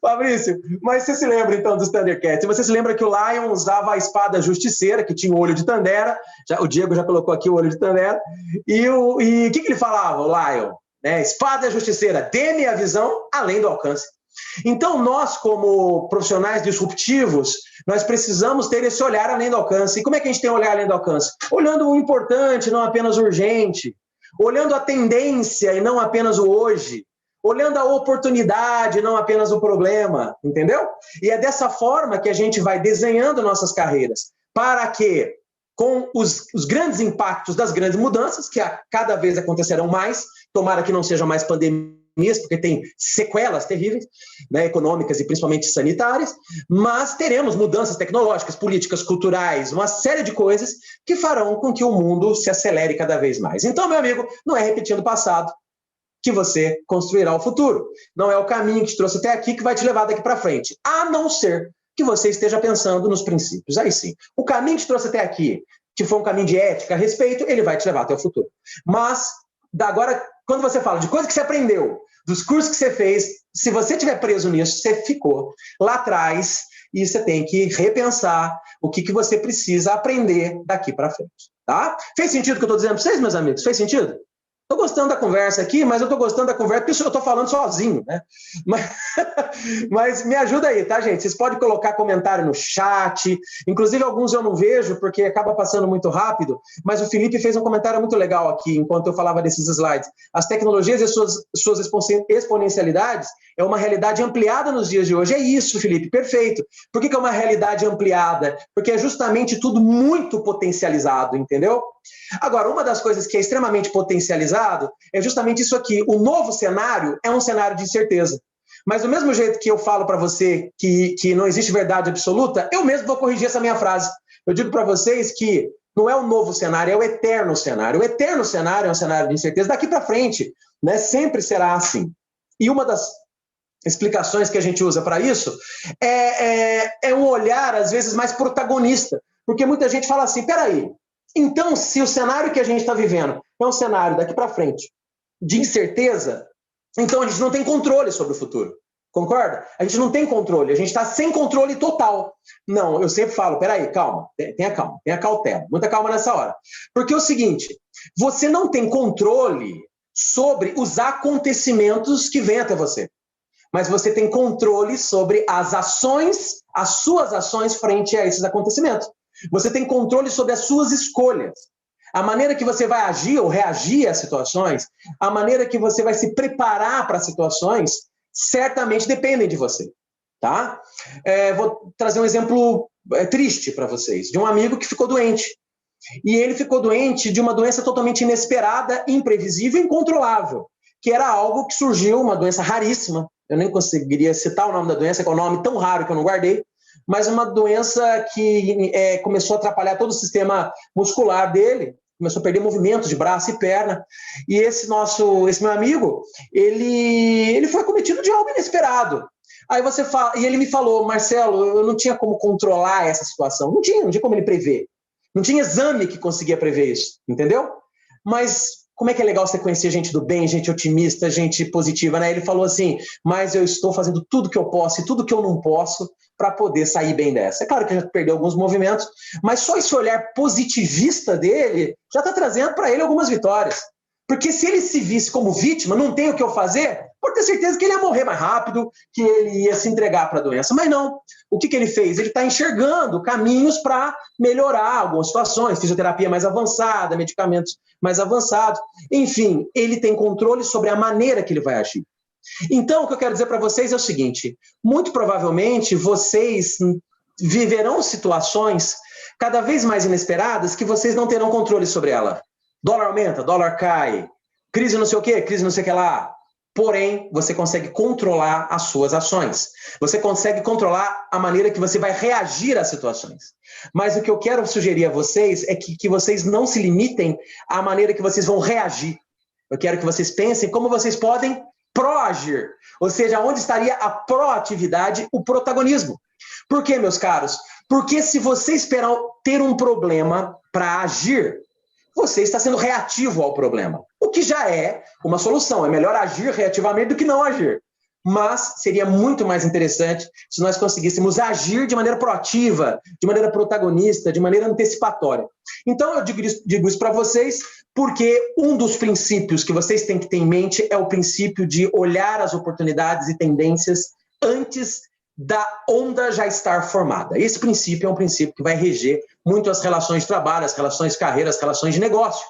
Fabrício. Mas você se lembra, então, dos Thundercats? Você se lembra que o Lion usava a espada justiceira, que tinha o olho de Tandera, o Diego já colocou aqui o olho de Tandera, e o que ele falava, o Lion? Espada justiceira, dê-me a visão além do alcance. Então, nós, como profissionais disruptivos, nós precisamos ter esse olhar além do alcance. E como é que a gente tem um olhar além do alcance? Olhando o importante, não apenas o urgente. Olhando a tendência e não apenas o hoje. Olhando a oportunidade, não apenas o problema. Entendeu? E é dessa forma que a gente vai desenhando nossas carreiras. Para que, com os grandes impactos das grandes mudanças, que cada vez acontecerão mais, tomara que não seja mais pandemia, porque tem sequelas terríveis, né, econômicas e principalmente sanitárias, mas teremos mudanças tecnológicas, políticas, culturais, uma série de coisas que farão com que o mundo se acelere cada vez mais. Então, meu amigo, não é repetindo o passado que você construirá o futuro. Não é o caminho que te trouxe até aqui que vai te levar daqui para frente, a não ser que você esteja pensando nos princípios. Aí sim, o caminho que te trouxe até aqui, que foi um caminho de ética, respeito, ele vai te levar até o futuro. Mas, agora, quando você fala de coisa que você aprendeu, dos cursos que você fez, se você estiver preso nisso, você ficou lá atrás e você tem que repensar o que você precisa aprender daqui para frente, tá? Fez sentido o que eu estou dizendo para vocês, meus amigos? Fez sentido? Estou gostando da conversa aqui, mas eu estou gostando da conversa porque eu estou falando sozinho, né? Mas me ajuda aí, tá, gente? Vocês podem colocar comentário no chat, inclusive alguns eu não vejo porque acaba passando muito rápido, mas o Felipe fez um comentário muito legal aqui, enquanto eu falava desses slides. As tecnologias e suas exponencialidades é uma realidade ampliada nos dias de hoje. É isso, Felipe, perfeito. Por que é uma realidade ampliada? Porque é justamente tudo muito potencializado, entendeu? Agora, uma das coisas que é extremamente potencializado é justamente isso aqui. O novo cenário é um cenário de incerteza. Mas do mesmo jeito que eu falo para você que não existe verdade absoluta, eu mesmo vou corrigir essa minha frase. Eu digo para vocês que não é o novo cenário, é o eterno cenário. O eterno cenário é um cenário de incerteza. Daqui para frente, né, sempre será assim. E uma das explicações que a gente usa para isso é um olhar, às vezes, mais protagonista. Porque muita gente fala assim, peraí, então, se o cenário que a gente está vivendo é um cenário daqui para frente de incerteza, então a gente não tem controle sobre o futuro. Concorda? A gente não tem controle, a gente está sem controle total. Não, eu sempre falo, peraí, calma, tenha calma, tenha cautela, muita calma nessa hora. Porque é o seguinte, você não tem controle sobre os acontecimentos que vêm até você, mas você tem controle sobre as ações, as suas ações frente a esses acontecimentos. Você tem controle sobre as suas escolhas. A maneira que você vai agir ou reagir às situações, a maneira que você vai se preparar para as situações, certamente dependem de você, tá? Vou trazer um exemplo triste para vocês, de um amigo que ficou doente. E ele ficou doente de uma doença totalmente inesperada, imprevisível e incontrolável, que era algo que surgiu, uma doença raríssima. Eu nem conseguiria citar o nome da doença, que é um nome tão raro que eu não guardei, mas uma doença que começou a atrapalhar todo o sistema muscular dele, começou a perder movimentos de braço e perna, e esse meu amigo, ele foi acometido de algo inesperado. Aí você fala, e ele me falou, Marcelo, eu não tinha como controlar essa situação, não tinha como ele prever, não tinha exame que conseguia prever isso, entendeu? Mas como é que é legal você conhecer gente do bem, gente otimista, gente positiva, né? Ele falou assim, mas eu estou fazendo tudo que eu posso e tudo que eu não posso para poder sair bem dessa. É claro que já perdeu alguns movimentos, mas só esse olhar positivista dele já está trazendo para ele algumas vitórias. Porque se ele se visse como vítima, não tem o que eu fazer, pode ter certeza que ele ia morrer mais rápido, que ele ia se entregar para a doença. Mas não. O que ele fez? Ele está enxergando caminhos para melhorar algumas situações, fisioterapia mais avançada, medicamentos mais avançados. Enfim, ele tem controle sobre a maneira que ele vai agir. Então, o que eu quero dizer para vocês é o seguinte, muito provavelmente vocês viverão situações cada vez mais inesperadas que vocês não terão controle sobre ela. Dólar aumenta, dólar cai, crise não sei o quê, crise não sei o que lá. Porém, você consegue controlar as suas ações. Você consegue controlar a maneira que você vai reagir às situações. Mas o que eu quero sugerir a vocês é que vocês não se limitem à maneira que vocês vão reagir. Eu quero que vocês pensem como vocês podem proagir. Ou seja, onde estaria a proatividade, o protagonismo. Por quê, meus caros? Porque se você esperar ter um problema para agir, você está sendo reativo ao problema, o que já é uma solução. É melhor agir reativamente do que não agir. Mas seria muito mais interessante se nós conseguíssemos agir de maneira proativa, de maneira protagonista, de maneira antecipatória. Então, eu digo isso para vocês porque um dos princípios que vocês têm que ter em mente é o princípio de olhar as oportunidades e tendências antes da onda já estar formada. Esse princípio é um princípio que vai reger muito as relações de trabalho, as relações de carreira, as relações de negócio.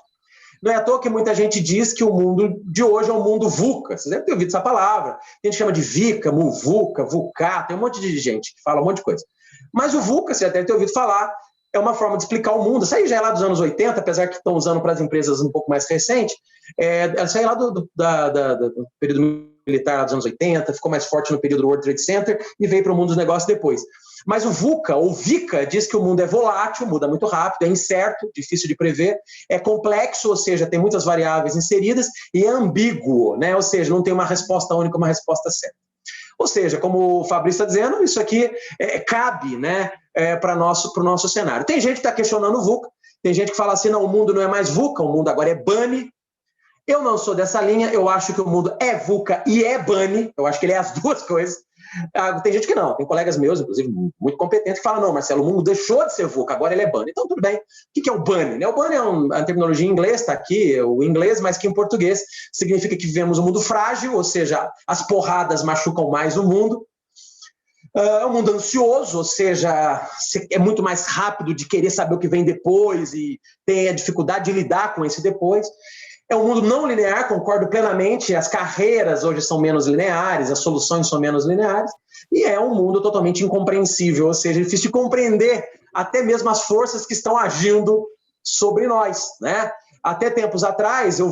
Não é à toa que muita gente diz que o mundo de hoje é um mundo VUCA. Vocês devem ter ouvido essa palavra. A gente chama de VICA, MUVUCA, VUCA, tem um monte de gente que fala um monte de coisa. Mas o VUCA, você já deve ter ouvido falar, é uma forma de explicar o mundo. Isso aí já é lá dos anos 80, apesar que estão usando para as empresas um pouco mais recente. Isso aí é lá do período militar lá dos anos 80, ficou mais forte no período do World Trade Center e veio para o mundo dos negócios depois. Mas o VUCA, ou VICA, diz que o mundo é volátil, muda muito rápido, é incerto, difícil de prever, é complexo, ou seja, tem muitas variáveis inseridas, e é ambíguo, né? Ou seja, não tem uma resposta única, uma resposta certa. Ou seja, como o Fabrício está dizendo, isso aqui cabe, né, para o nosso cenário. Tem gente que está questionando o VUCA, tem gente que fala assim, não, o mundo não é mais VUCA, o mundo agora é BUNNY. Eu não sou dessa linha, eu acho que o mundo é VUCA e é BUNNY, eu acho que ele é as duas coisas. Tem gente que não, tem colegas meus, inclusive, muito competentes, que falam, não, Marcelo, o mundo deixou de ser VUCA, agora ele é BUNNY. Então, tudo bem. O que é o BUNNY? O BUNNY é uma terminologia em inglês, está aqui, o inglês, mas que em português significa que vivemos um mundo frágil, ou seja, as porradas machucam mais o mundo. É um mundo ansioso, ou seja, é muito mais rápido de querer saber o que vem depois e tem a dificuldade de lidar com esse depois. É um mundo não linear, concordo plenamente, as carreiras hoje são menos lineares, as soluções são menos lineares, e é um mundo totalmente incompreensível, ou seja, difícil de compreender até mesmo as forças que estão agindo sobre nós, né? Até tempos atrás eu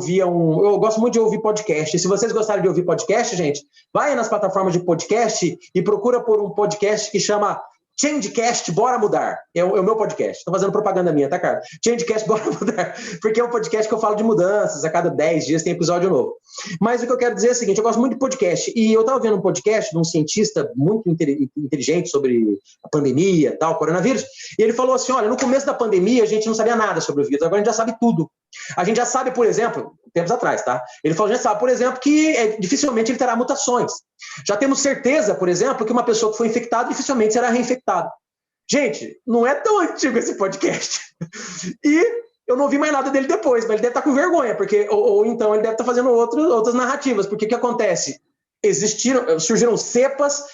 gosto muito de ouvir podcast, e se vocês gostarem de ouvir podcast, gente, vai nas plataformas de podcast e procura por um podcast que chama Changecast, Bora Mudar. É o meu podcast. Estou fazendo propaganda minha, tá, cara? Changecast, Bora Mudar. Porque é um podcast que eu falo de mudanças. A cada 10 dias tem episódio novo. Mas o que eu quero dizer é o seguinte, eu gosto muito de podcast. E eu estava vendo um podcast de um cientista muito inteligente sobre a pandemia, tal, coronavírus. E ele falou assim, olha, no começo da pandemia a gente não sabia nada sobre o vírus. Agora a gente já sabe tudo. A gente já sabe, por exemplo, tempos atrás, tá? Ele falou, a gente sabe, por exemplo, que dificilmente ele terá mutações. Já temos certeza, por exemplo, que uma pessoa que foi infectada dificilmente será reinfectada. Gente, não é tão antigo esse podcast. E eu não vi mais nada dele depois, mas ele deve estar com vergonha, porque, ou então ele deve estar fazendo outras narrativas, porque o que acontece? Surgiram cepas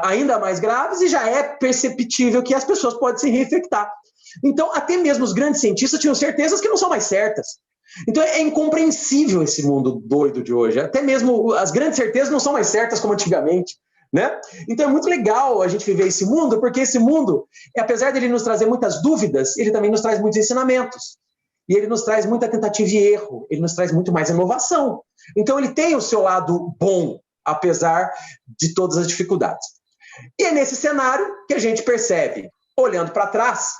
ainda mais graves e já é perceptível que as pessoas podem se reinfectar. Então, até mesmo os grandes cientistas tinham certezas que não são mais certas. Então, é incompreensível esse mundo doido de hoje. Até mesmo as grandes certezas não são mais certas como antigamente, né? Então, é muito legal a gente viver esse mundo, porque esse mundo, apesar de ele nos trazer muitas dúvidas, ele também nos traz muitos ensinamentos. E ele nos traz muita tentativa e erro. Ele nos traz muito mais inovação. Então, ele tem o seu lado bom, apesar de todas as dificuldades. E é nesse cenário que a gente percebe, olhando para trás,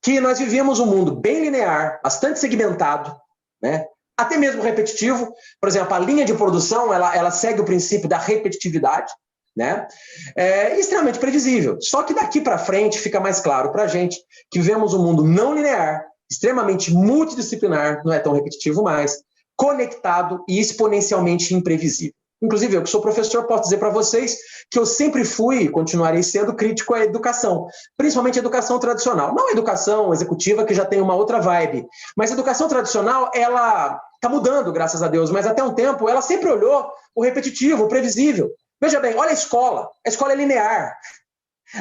que nós vivíamos um mundo bem linear, bastante segmentado, né? Até mesmo repetitivo. Por exemplo, a linha de produção ela segue o princípio da repetitividade, né? É extremamente previsível. Só que daqui para frente fica mais claro para a gente que vivemos um mundo não linear, extremamente multidisciplinar, não é tão repetitivo mais, conectado e exponencialmente imprevisível. Inclusive, eu que sou professor, posso dizer para vocês que eu sempre fui e continuarei sendo crítico à educação, principalmente a educação tradicional. Não a educação executiva, que já tem uma outra vibe, mas a educação tradicional, ela está mudando, graças a Deus, mas até um tempo ela sempre olhou o repetitivo, o previsível. Veja bem, olha a escola é linear.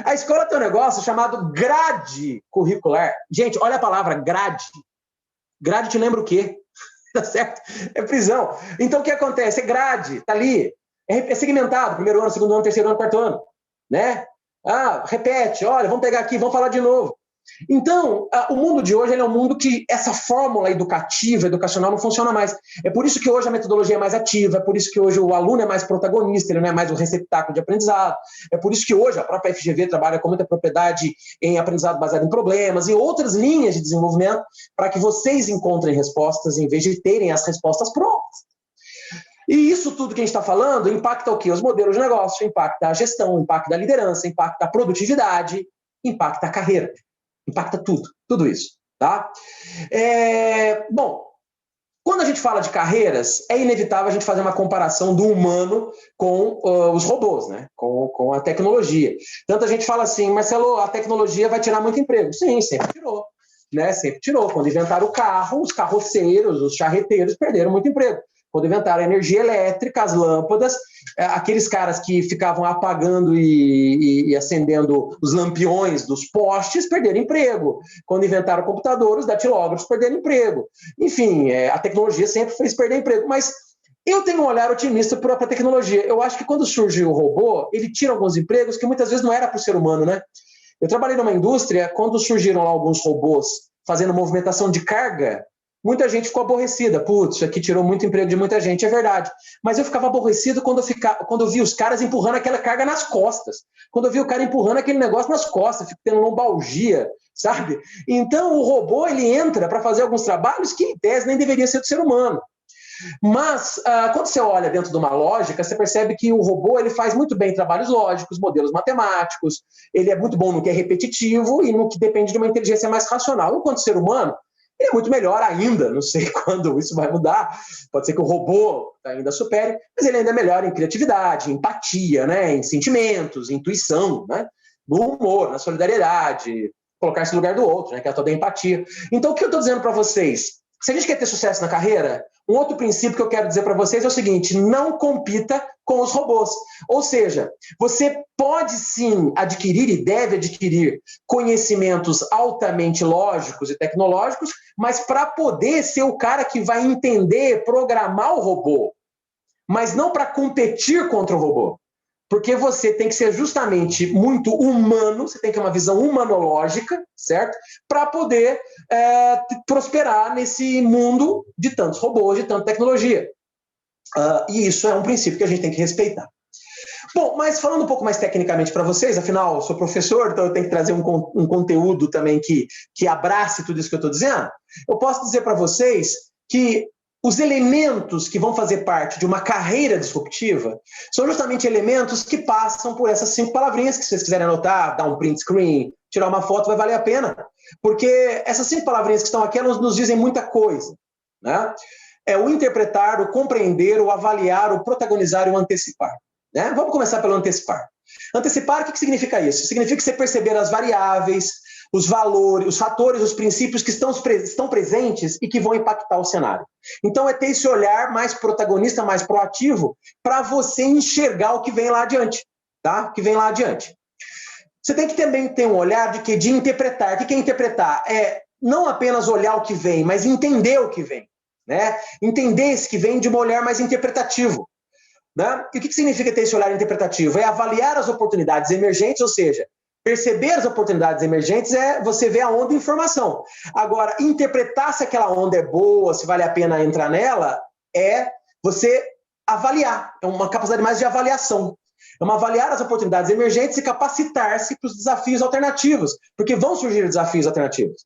A escola tem um negócio chamado grade curricular. Gente, olha a palavra grade. Grade te lembra o quê? Tá certo? É prisão. Então, o que acontece? É grade, tá ali. É segmentado. Primeiro ano, segundo ano, terceiro ano, quarto ano. Né? Repete. Olha, vamos pegar aqui, vamos falar de novo. Então, o mundo de hoje é um mundo que essa fórmula educativa, educacional não funciona mais. É por isso que hoje a metodologia é mais ativa, é por isso que hoje o aluno é mais protagonista, ele não é mais o receptáculo de aprendizado, é por isso que hoje a própria FGV trabalha com muita propriedade em aprendizado baseado em problemas e outras linhas de desenvolvimento para que vocês encontrem respostas em vez de terem as respostas prontas. E isso tudo que a gente está falando impacta o quê? Os modelos de negócio, impacta a gestão, impacta a liderança, impacta a produtividade, impacta a carreira. Impacta tudo isso. Tá? Bom, quando a gente fala de carreiras, é inevitável a gente fazer uma comparação do humano com os robôs, né? Com a tecnologia. Tanto a gente fala assim, Marcelo, a tecnologia vai tirar muito emprego. Sim, sempre tirou. Né? Sempre tirou. Quando inventaram o carro, os carroceiros, os charreteiros perderam muito emprego. Quando inventaram a energia elétrica, as lâmpadas, aqueles caras que ficavam apagando e acendendo os lampiões dos postes perderam emprego. Quando inventaram o computador, os datilógrafos perderam emprego. Enfim, a tecnologia sempre fez perder emprego. Mas eu tenho um olhar otimista para a tecnologia. Eu acho que quando surge o robô, ele tira alguns empregos que muitas vezes não era para o ser humano, né? Eu trabalhei numa indústria, quando surgiram lá alguns robôs fazendo movimentação de carga, muita gente ficou aborrecida. Putz, isso aqui tirou muito emprego de muita gente, é verdade. Mas eu ficava aborrecido quando eu via os caras empurrando aquela carga nas costas. Quando eu via o cara empurrando aquele negócio nas costas, fico tendo lombalgia, sabe? Então o robô, ele entra para fazer alguns trabalhos que, em tese, nem deveria ser do ser humano. Mas, quando você olha dentro de uma lógica, você percebe que o robô ele faz muito bem trabalhos lógicos, modelos matemáticos, ele é muito bom no que é repetitivo e no que depende de uma inteligência mais racional. Enquanto ser humano, ele é muito melhor ainda, não sei quando isso vai mudar, pode ser que o robô ainda supere, mas ele ainda é melhor em criatividade, em empatia, né, em sentimentos, em intuição, né, no humor, na solidariedade, colocar-se no lugar do outro, né, que é a toda a empatia. Então, o que eu estou dizendo para vocês? Se a gente quer ter sucesso na carreira, um outro princípio que eu quero dizer para vocês é o seguinte: não compita com os robôs. Ou seja, você pode sim adquirir e deve adquirir conhecimentos altamente lógicos e tecnológicos, mas para poder ser o cara que vai entender, programar o robô, mas não para competir contra o robô. Porque você tem que ser justamente muito humano, você tem que ter uma visão humanológica, certo? Para poder prosperar nesse mundo de tantos robôs, de tanta tecnologia. E isso é um princípio que a gente tem que respeitar. Bom, mas falando um pouco mais tecnicamente para vocês, afinal, eu sou professor, então eu tenho que trazer um conteúdo também que abrace tudo isso que eu estou dizendo. Eu posso dizer para vocês que os elementos que vão fazer parte de uma carreira disruptiva são justamente elementos que passam por essas 5 palavrinhas que vocês quiserem anotar, dar um print screen, tirar uma foto, vai valer a pena. Porque essas 5 palavrinhas que estão aqui, elas nos dizem muita coisa. Né? É o interpretar, o compreender, o avaliar, o protagonizar e o antecipar. Né? Vamos começar pelo antecipar. Antecipar, o que significa isso? Significa você perceber as variáveis, os valores, os fatores, os princípios que estão presentes e que vão impactar o cenário. Então, é ter esse olhar mais protagonista, mais proativo, para você enxergar o que vem lá adiante. Tá? O que vem lá adiante. Você tem que também ter um olhar de interpretar. O que é interpretar? É não apenas olhar o que vem, mas entender o que vem. Né? Entender esse que vem de um olhar mais interpretativo. Né? E o que significa ter esse olhar interpretativo? É avaliar as oportunidades emergentes, ou seja, perceber as oportunidades emergentes é você ver a onda de informação. Agora, interpretar se aquela onda é boa, se vale a pena entrar nela, é você avaliar. É uma capacidade mais de avaliação. É uma avaliar as oportunidades emergentes e capacitar-se para os desafios alternativos, porque vão surgir desafios alternativos.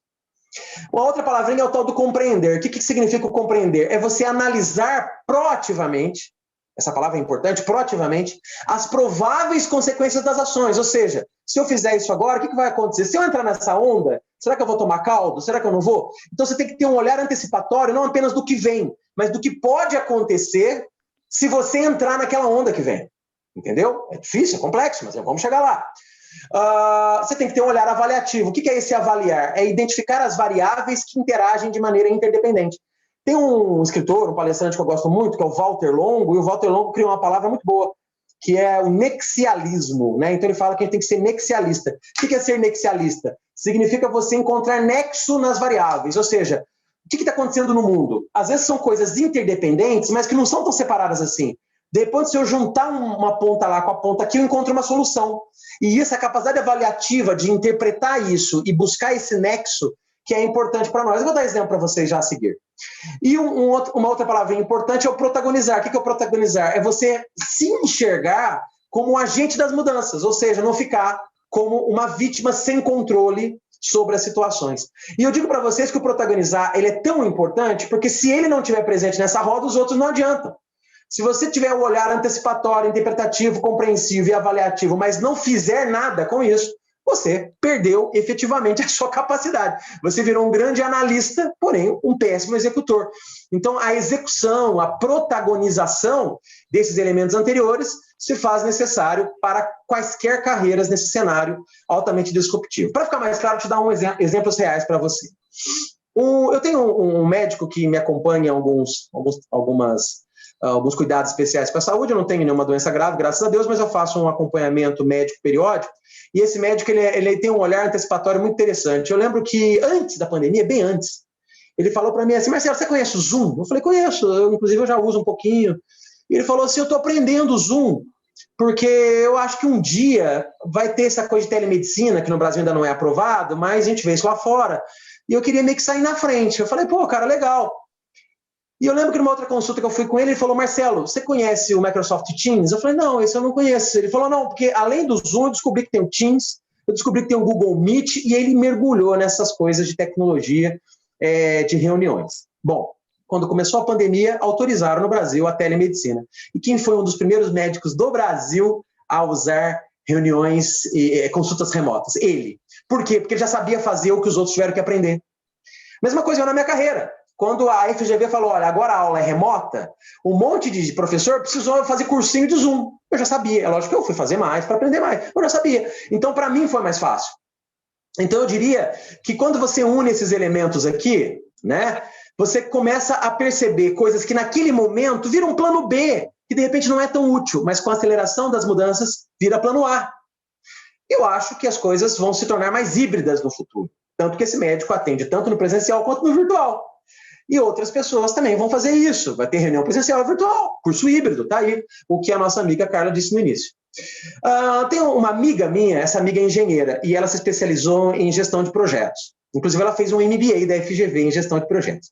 Uma outra palavrinha é o tal do compreender. O que significa o compreender? É você analisar proativamente, essa palavra é importante, proativamente, as prováveis consequências das ações. Ou seja, se eu fizer isso agora, o que vai acontecer? Se eu entrar nessa onda, será que eu vou tomar caldo? Será que eu não vou? Então você tem que ter um olhar antecipatório, não apenas do que vem, mas do que pode acontecer se você entrar naquela onda que vem. Entendeu? É difícil, é complexo, mas vamos chegar lá. Você tem que ter um olhar avaliativo. O que é esse avaliar? É identificar as variáveis que interagem de maneira interdependente. Tem um escritor, um palestrante que eu gosto muito, que é o Walter Longo, e o Walter Longo criou uma palavra muito boa, que é o nexialismo. Né? Então ele fala que a gente tem que ser nexialista. O que é ser nexialista? Significa você encontrar nexo nas variáveis, ou seja, o que está acontecendo no mundo? Às vezes são coisas interdependentes, mas que não são tão separadas assim. Depois, se eu juntar uma ponta lá com a ponta aqui, eu encontro uma solução. E essa capacidade avaliativa de interpretar isso e buscar esse nexo que é importante para nós. Eu vou dar exemplo para vocês já a seguir. E uma outra palavrinha importante é o protagonizar. O que é o protagonizar? É você se enxergar como um agente das mudanças, ou seja, não ficar como uma vítima sem controle sobre as situações. E eu digo para vocês que o protagonizar ele é tão importante porque se ele não estiver presente nessa roda, os outros não adiantam. Se você tiver o olhar antecipatório, interpretativo, compreensivo e avaliativo, mas não fizer nada com isso, você perdeu efetivamente a sua capacidade. Você virou um grande analista, porém um péssimo executor. Então, a execução, a protagonização desses elementos anteriores se faz necessário para quaisquer carreiras nesse cenário altamente disruptivo. Para ficar mais claro, vou te dar exemplos reais para você. Eu tenho um médico que me acompanha em alguns cuidados especiais para a saúde. Eu não tenho nenhuma doença grave, graças a Deus, mas eu faço um acompanhamento médico periódico. E esse médico ele tem um olhar antecipatório muito interessante. Eu lembro que antes da pandemia, bem antes, ele falou para mim assim: Marcelo, você conhece o Zoom? Eu falei: conheço, inclusive eu já uso um pouquinho. E ele falou assim: eu estou aprendendo o Zoom, porque eu acho que um dia vai ter essa coisa de telemedicina, que no Brasil ainda não é aprovado, mas a gente vê isso lá fora. E eu queria meio que sair na frente. Eu falei: pô, cara, legal. E eu lembro que numa outra consulta que eu fui com ele, ele falou: Marcelo, você conhece o Microsoft Teams? Eu falei: não, esse eu não conheço. Ele falou: não, porque além do Zoom, eu descobri que tem o Teams, eu descobri que tem o Google Meet, e ele mergulhou nessas coisas de tecnologia de reuniões. Bom, quando começou a pandemia, autorizaram no Brasil a telemedicina. E quem foi um dos primeiros médicos do Brasil a usar reuniões e consultas remotas? Ele. Por quê? Porque ele já sabia fazer o que os outros tiveram que aprender. Mesma coisa eu na minha carreira. Quando a FGV falou: olha, agora a aula é remota, um monte de professor precisou fazer cursinho de Zoom. Eu já sabia. É lógico que eu fui fazer mais para aprender mais. Eu já sabia. Então, para mim, foi mais fácil. Então, eu diria que quando você une esses elementos aqui, né, você começa a perceber coisas que naquele momento viram um plano B, que de repente não é tão útil, mas com a aceleração das mudanças vira plano A. Eu acho que as coisas vão se tornar mais híbridas no futuro. Tanto que esse médico atende tanto no presencial quanto no virtual. E outras pessoas também vão fazer isso. Vai ter reunião presencial e virtual, curso híbrido, tá aí o que a nossa amiga Carla disse no início. Tem uma amiga minha, essa amiga é engenheira, e ela se especializou em gestão de projetos. Inclusive, ela fez um MBA da FGV em gestão de projetos.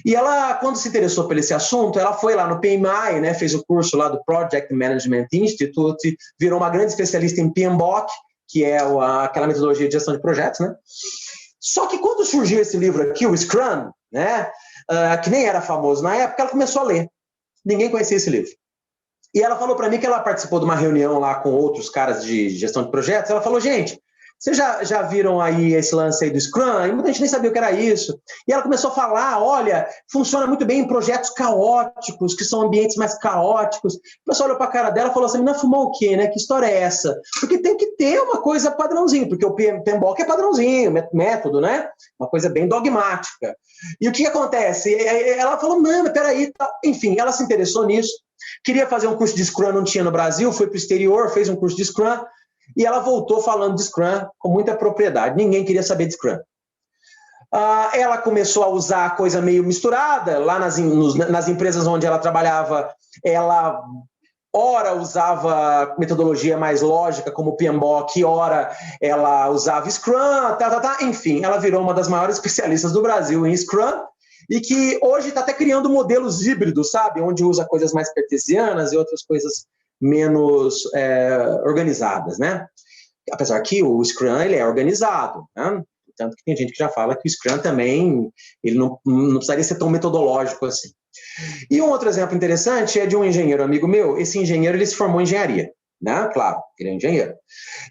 E ela, quando se interessou por esse assunto, ela foi lá no PMI, né, fez o curso lá do Project Management Institute, virou uma grande especialista em PMBOK, que é aquela metodologia de gestão de projetos, né? Só que quando surgiu esse livro aqui, o Scrum, né, que nem era famoso na época, ela começou a ler. Ninguém conhecia esse livro. E ela falou para mim que ela participou de uma reunião lá com outros caras de gestão de projetos. Ela falou: gente, vocês já viram aí esse lance aí do Scrum? E muita gente nem sabia o que era isso. E ela começou a falar: olha, funciona muito bem em projetos caóticos, que são ambientes mais caóticos. O pessoal olhou para a cara dela e falou assim: menina, fumou o quê, né? Que história é essa? Porque tem que ter uma coisa padrãozinho, porque o PMBOK é padrãozinho, método, né? Uma coisa bem dogmática. E o que acontece? Ela falou: não, mas peraí. Enfim, ela se interessou nisso. Queria fazer um curso de Scrum, não tinha no Brasil, foi para o exterior, fez um curso de Scrum, e ela voltou falando de Scrum com muita propriedade. Ninguém queria saber de Scrum. Ela começou a usar a coisa meio misturada. Lá nas empresas onde ela trabalhava, ela ora usava metodologia mais lógica, como o PMBOK, ora ela usava Scrum, enfim, ela virou uma das maiores especialistas do Brasil em Scrum, e que hoje está até criando modelos híbridos, sabe? Onde usa coisas mais cartesianas e outras coisas menos organizadas, né? Apesar que o Scrum ele é organizado, né? Tanto que tem gente que já fala que o Scrum também ele não precisaria ser tão metodológico assim. E um outro exemplo interessante é de um engenheiro amigo meu. Esse engenheiro ele se formou em engenharia, né? Claro, ele é engenheiro.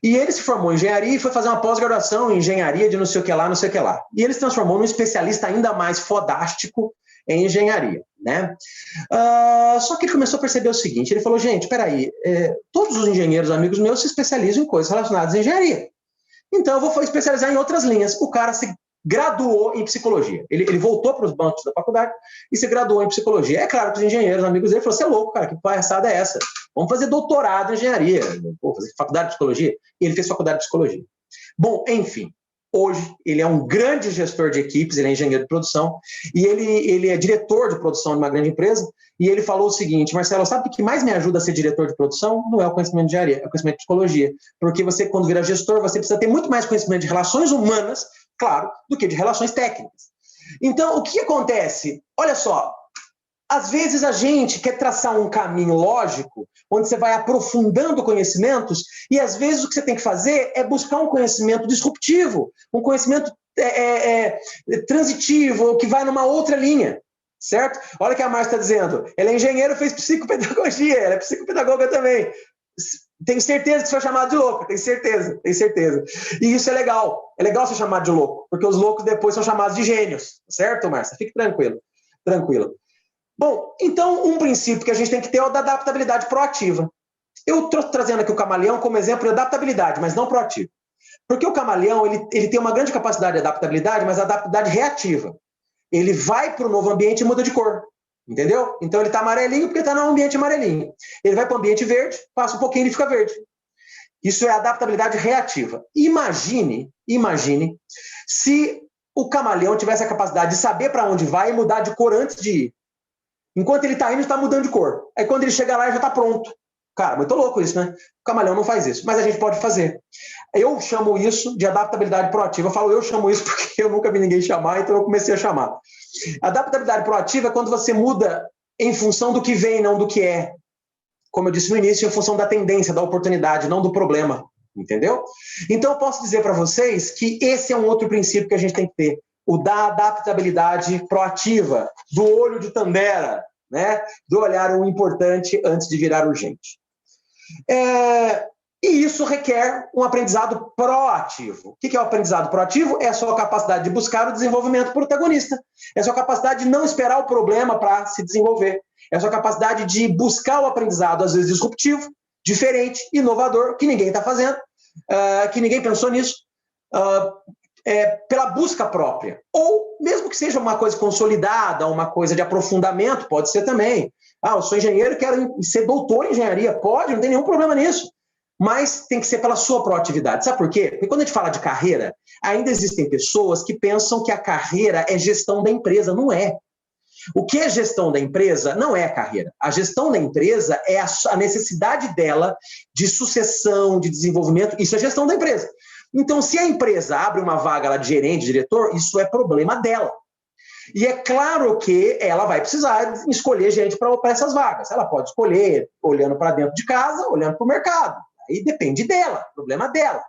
E ele se formou em engenharia e foi fazer uma pós-graduação em engenharia de não sei o que lá, não sei o que lá. E ele se transformou num especialista ainda mais fodástico em engenharia, né? Só que ele começou a perceber o seguinte, ele falou: gente, peraí, todos os engenheiros amigos meus se especializam em coisas relacionadas à engenharia. Então eu vou especializar em outras linhas. O cara se graduou em psicologia. Ele voltou para os bancos da faculdade e se graduou em psicologia. É claro que os engenheiros amigos dele falaram: você é louco, cara, que palhaçada é essa? Vamos fazer doutorado em engenharia, vou fazer faculdade de psicologia. E ele fez faculdade de psicologia. Bom, enfim, hoje ele é um grande gestor de equipes, ele é engenheiro de produção, e ele é diretor de produção de uma grande empresa, e ele falou o seguinte: Marcelo, sabe o que mais me ajuda a ser diretor de produção? Não é o conhecimento de engenharia, é o conhecimento de psicologia. Porque você, quando vira gestor, você precisa ter muito mais conhecimento de relações humanas, claro, do que de relações técnicas. Então, o que acontece? Olha só, às vezes a gente quer traçar um caminho lógico, onde você vai aprofundando conhecimentos, e às vezes o que você tem que fazer é buscar um conhecimento disruptivo, um conhecimento transitivo, que vai numa outra linha, certo? Olha o que a Márcia está dizendo, ela é engenheira, fez psicopedagogia, ela é psicopedagoga também. Tenho certeza que você foi chamado de louco, tenho certeza. E isso é legal ser chamado de louco, porque os loucos depois são chamados de gênios, certo, Márcia? Fique tranquila. Bom, então um princípio que a gente tem que ter é o da adaptabilidade proativa. Eu estou trazendo aqui o camaleão como exemplo de adaptabilidade, mas não proativo. Porque o camaleão ele tem uma grande capacidade de adaptabilidade, mas adaptabilidade reativa. Ele vai para o novo ambiente e muda de cor. Entendeu? Então ele está amarelinho porque está no ambiente amarelinho. Ele vai para o ambiente verde, passa um pouquinho e ele fica verde. Isso é adaptabilidade reativa. Imagine se o camaleão tivesse a capacidade de saber para onde vai e mudar de cor antes de ir. Enquanto ele está indo, ele está mudando de cor. Aí quando ele chega lá, ele já está pronto. Cara, muito louco isso, né? O camaleão não faz isso, mas a gente pode fazer. Eu chamo isso de adaptabilidade proativa. Eu chamo isso porque eu nunca vi ninguém chamar, então eu comecei a chamar. Adaptabilidade proativa é quando você muda em função do que vem, não do que é. Como eu disse no início, em função da tendência, da oportunidade, não do problema. Entendeu? Então eu posso dizer para vocês que esse é um outro princípio que a gente tem que ter. O da adaptabilidade proativa, do olho de Tandera, né? Do olhar o importante antes de virar urgente. E isso requer um aprendizado proativo. O que é o aprendizado proativo? É a sua capacidade de buscar o desenvolvimento protagonista. É a sua capacidade de não esperar o problema para se desenvolver. É a sua capacidade de buscar o aprendizado, às vezes disruptivo, diferente, inovador, que ninguém está fazendo, que ninguém pensou nisso, pela busca própria. Ou, mesmo que seja uma coisa consolidada, uma coisa de aprofundamento, pode ser também. Eu sou engenheiro e quero ser doutor em engenharia. Pode, não tem nenhum problema nisso. Mas tem que ser pela sua proatividade. Sabe por quê? Porque quando a gente fala de carreira, ainda existem pessoas que pensam que a carreira é gestão da empresa. Não é. O que é gestão da empresa não é a carreira. A gestão da empresa é a necessidade dela de sucessão, de desenvolvimento. Isso é gestão da empresa. Então, se a empresa abre uma vaga lá de gerente, diretor, isso é problema dela. E é claro que ela vai precisar escolher gente para essas vagas. Ela pode escolher olhando para dentro de casa, olhando para o mercado. Aí depende dela, problema dela.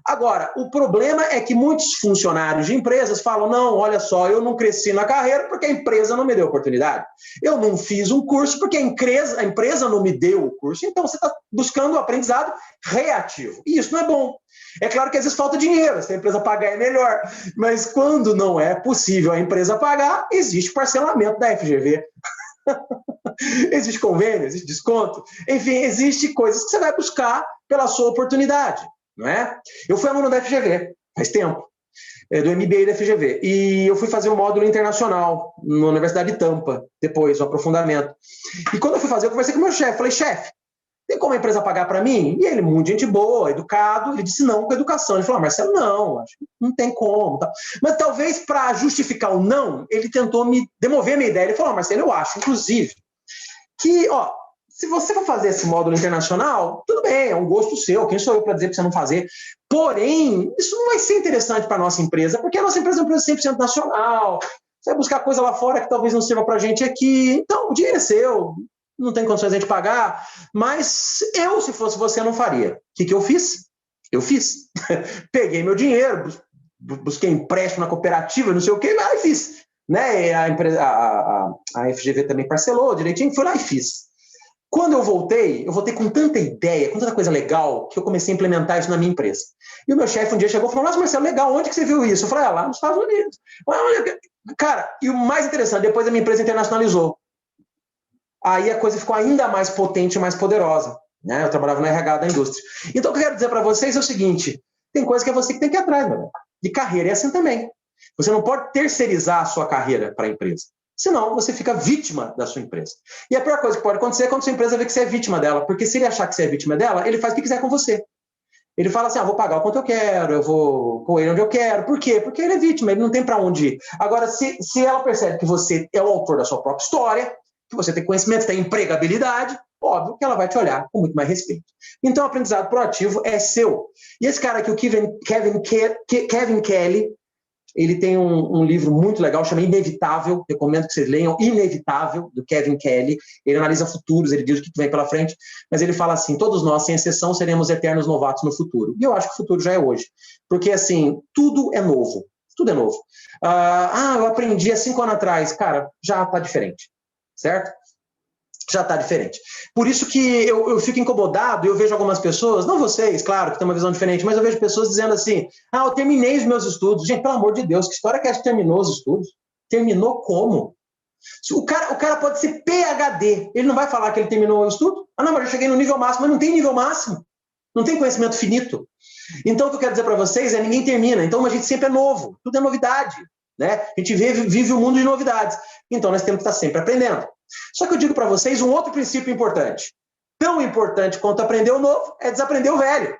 Agora, o problema é que muitos funcionários de empresas falam, não, olha só, eu não cresci na carreira porque a empresa não me deu oportunidade. Eu não fiz um curso porque a empresa não me deu o curso. Então, você está buscando um aprendizado reativo. E isso não é bom. É claro que às vezes falta dinheiro, se a empresa pagar é melhor. Mas quando não é possível a empresa pagar, existe parcelamento da FGV. Existe convênio, existe desconto. Enfim, existe coisas que você vai buscar pela sua oportunidade. Não é? Eu fui aluno da FGV, faz tempo, do MBA da FGV, e eu fui fazer um módulo internacional na Universidade de Tampa, depois, um aprofundamento. E quando eu fui fazer, eu conversei com o meu chefe, falei, chefe, tem como a empresa pagar para mim? E ele, muito gente boa, educado, ele disse não com educação. Ele falou, Marcelo, não, acho que não tem como. Tá? Mas talvez para justificar o não, ele tentou me demover a minha ideia. Ele falou, Marcelo, eu acho, inclusive, que, se você for fazer esse módulo internacional, tudo bem, é um gosto seu, quem sou eu para dizer para você não fazer? Porém, isso não vai ser interessante para a nossa empresa, porque a nossa empresa é uma empresa 100% nacional, você vai buscar coisa lá fora que talvez não sirva para a gente aqui, então o dinheiro é seu, não tem condições de a gente pagar, mas eu, se fosse você, não faria. O que eu fiz? Eu fiz. Peguei meu dinheiro, busquei empréstimo na cooperativa, não sei o quê, aí fiz. Né? A FGV também parcelou direitinho, fui lá e fiz. Quando eu voltei com tanta ideia, com tanta coisa legal, que eu comecei a implementar isso na minha empresa. E o meu chefe um dia chegou e falou, nossa, Marcelo, legal, onde que você viu isso? Eu falei, lá nos Estados Unidos. Cara, e o mais interessante, depois a minha empresa internacionalizou. Aí a coisa ficou ainda mais potente e mais poderosa. Né? Eu trabalhava na RH da indústria. Então, o que eu quero dizer para vocês é o seguinte, tem coisa que é você que tem que ir atrás, meu irmão. E carreira é assim também. Você não pode terceirizar a sua carreira para a empresa. Senão, você fica vítima da sua empresa. E a pior coisa que pode acontecer é quando a sua empresa vê que você é vítima dela. Porque se ele achar que você é vítima dela, ele faz o que quiser com você. Ele fala assim, vou pagar o quanto eu quero, eu vou pôr ele onde eu quero. Por quê? Porque ele é vítima, ele não tem para onde ir. Agora, se ela percebe que você é o autor da sua própria história, que você tem conhecimento, tem empregabilidade, óbvio que ela vai te olhar com muito mais respeito. Então, o aprendizado proativo é seu. E esse cara aqui, o Kevin Kelly, ele tem um livro muito legal, chama Inevitável, recomendo que vocês leiam, Inevitável, do Kevin Kelly. Ele analisa futuros, ele diz o que vem pela frente, mas ele fala assim, todos nós, sem exceção, seremos eternos novatos no futuro. E eu acho que o futuro já é hoje. Porque, assim, tudo é novo. Tudo é novo. Eu aprendi há 5 anos atrás. Cara, já está diferente. Certo? já está diferente. Por isso que eu fico incomodado e eu vejo algumas pessoas, não vocês, claro, que têm uma visão diferente, mas eu vejo pessoas dizendo assim, eu terminei os meus estudos. Gente, pelo amor de Deus, que história que é que terminou os estudos? Terminou como? O cara pode ser PhD, ele não vai falar que ele terminou o estudo? Não, mas eu cheguei no nível máximo, mas não tem nível máximo. Não tem conhecimento finito. Então, o que eu quero dizer para vocês é ninguém termina. Então, a gente sempre é novo. Tudo é novidade. Né? A gente vive um mundo de novidades. Então, nós temos que estar sempre aprendendo. Só que eu digo para vocês um outro princípio importante. Tão importante quanto aprender o novo é desaprender o velho.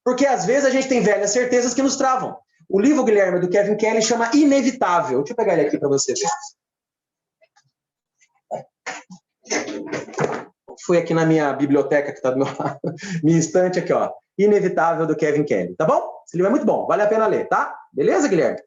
Porque, às vezes, a gente tem velhas certezas que nos travam. O livro, Guilherme, do Kevin Kelly, chama Inevitável. Deixa eu pegar ele aqui para vocês. Fui aqui na minha biblioteca, que está do meu lado, minha estante aqui, ó. Inevitável, do Kevin Kelly, tá bom? Esse livro é muito bom, vale a pena ler, tá? Beleza, Guilherme?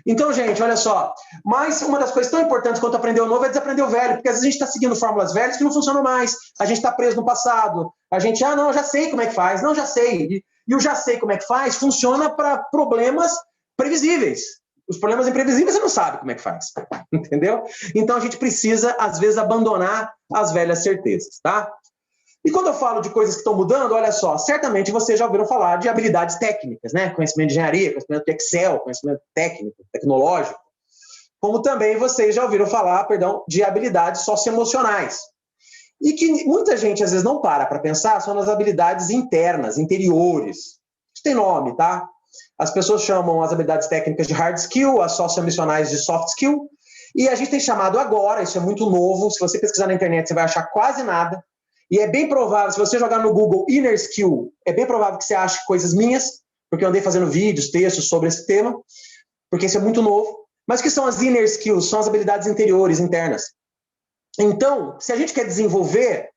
Então, gente, olha só. Mas uma das coisas tão importantes quanto aprender o novo é desaprender o velho, porque às vezes a gente está seguindo fórmulas velhas que não funcionam mais. A gente está preso no passado. A gente, não, já sei como é que faz. Não, já sei. E o já sei como é que faz funciona para problemas previsíveis. Os problemas imprevisíveis você não sabe como é que faz, entendeu? Então a gente precisa, às vezes, abandonar as velhas certezas, tá? E quando eu falo de coisas que estão mudando, olha só, certamente vocês já ouviram falar de habilidades técnicas, né? Conhecimento de engenharia, conhecimento de Excel, conhecimento técnico, tecnológico. Como também vocês já ouviram falar, de habilidades socioemocionais. E que muita gente, às vezes, não para pensar, são nas habilidades internas, interiores. Isso tem nome, tá? As pessoas chamam as habilidades técnicas de hard skill, as socioemocionais de soft skill, e a gente tem chamado agora, isso é muito novo, se você pesquisar na internet você vai achar quase nada, e é bem provável, se você jogar no Google Inner Skill, é bem provável que você ache coisas minhas, porque eu andei fazendo vídeos, textos sobre esse tema, porque isso é muito novo. Mas o que são as Inner Skills? São as habilidades interiores, internas. Então, se a gente quer desenvolver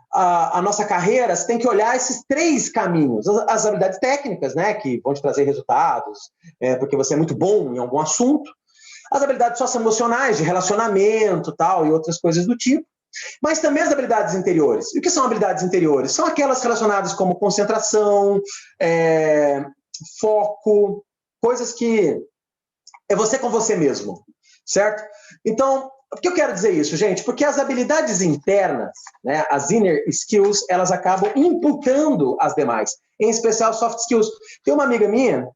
a nossa carreira, você tem que olhar esses 3 caminhos. As habilidades técnicas, né, que vão te trazer resultados, porque você é muito bom em algum assunto. As habilidades socioemocionais, de relacionamento, tal, e outras coisas do tipo. Mas também as habilidades interiores. E o que são habilidades interiores? São aquelas relacionadas como concentração, foco, coisas que é você com você mesmo, certo? Então, por que eu quero dizer isso, gente? Porque as habilidades internas, né, as inner skills, elas acabam imputando as demais, em especial soft skills. Tem uma amiga minha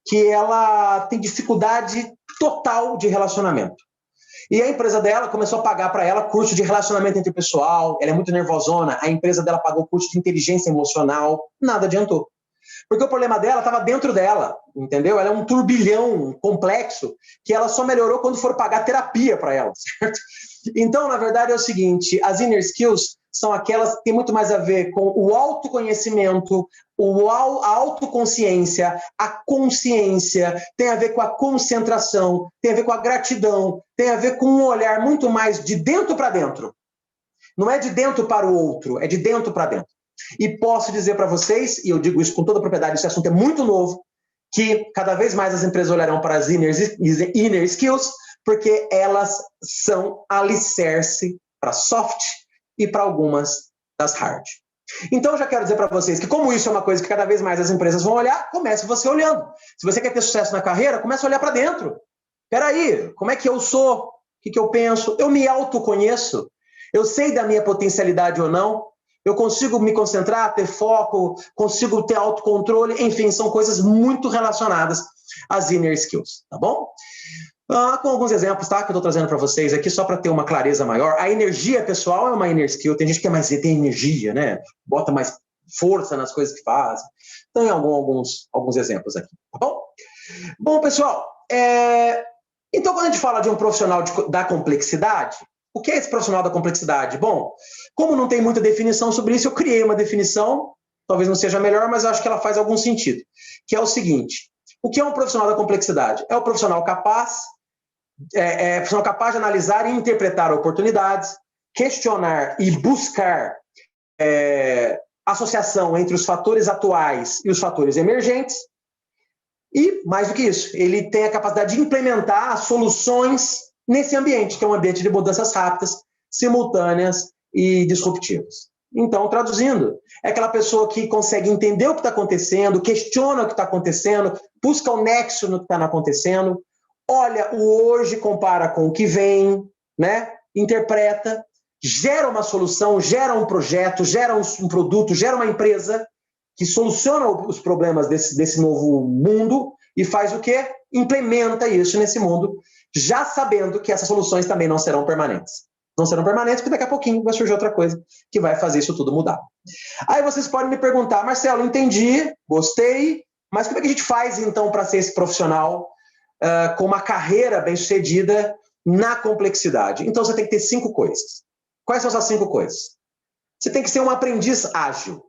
que ela tem dificuldade total de relacionamento. E a empresa dela começou a pagar para ela curso de relacionamento interpessoal, ela é muito nervosona, a empresa dela pagou curso de inteligência emocional, nada adiantou. Porque o problema dela estava dentro dela, entendeu? Ela é um turbilhão complexo que ela só melhorou quando for pagar terapia para ela, certo? Então, na verdade, é o seguinte, as inner skills são aquelas que têm muito mais a ver com o autoconhecimento, a autoconsciência, a consciência, tem a ver com a concentração, tem a ver com a gratidão, tem a ver com um olhar muito mais de dentro para dentro. Não é de dentro para o outro, é de dentro para dentro. E posso dizer para vocês, e eu digo isso com toda a propriedade, esse assunto é muito novo, que cada vez mais as empresas olharão para as inner skills, porque elas são alicerce para soft e para algumas das hard. Então, eu já quero dizer para vocês que como isso é uma coisa que cada vez mais as empresas vão olhar, comece você olhando. Se você quer ter sucesso na carreira, comece a olhar para dentro. Peraí, como é que eu sou? O que eu penso? Eu me autoconheço? Eu sei da minha potencialidade ou não? Eu consigo me concentrar, ter foco, consigo ter autocontrole, enfim, são coisas muito relacionadas às inner skills, tá bom? Com alguns exemplos, tá, que eu estou trazendo para vocês aqui, só para ter uma clareza maior. A energia pessoal é uma inner skill, tem gente que quer mais tem energia, né? Bota mais força nas coisas que faz. Então, alguns exemplos aqui, tá bom? Bom, pessoal, então quando a gente fala de um profissional da complexidade, o que é esse profissional da complexidade? Bom, como não tem muita definição sobre isso, eu criei uma definição, talvez não seja a melhor, mas eu acho que ela faz algum sentido, que é o seguinte: o que é um profissional da complexidade? É o profissional capaz de analisar e interpretar oportunidades, questionar e buscar associação entre os fatores atuais e os fatores emergentes, e, mais do que isso, ele tem a capacidade de implementar soluções nesse ambiente, que é um ambiente de mudanças rápidas, simultâneas e disruptivas. Então, traduzindo, é aquela pessoa que consegue entender o que está acontecendo, questiona o que está acontecendo, busca o nexo no que está acontecendo, olha o hoje, compara com o que vem, né? Interpreta gera uma solução, gera um projeto, gera um produto, gera uma empresa que soluciona os problemas desse novo mundo e faz o quê? Implementa isso nesse mundo, já sabendo que essas soluções também não serão permanentes. Não serão permanentes porque daqui a pouquinho vai surgir outra coisa que vai fazer isso tudo mudar. Aí vocês podem me perguntar, Marcelo, entendi, gostei, mas como é que a gente faz então para ser esse profissional com uma carreira bem-sucedida na complexidade? Então você tem que ter 5 coisas. Quais são essas 5 coisas? Você tem que ser um aprendiz ágil.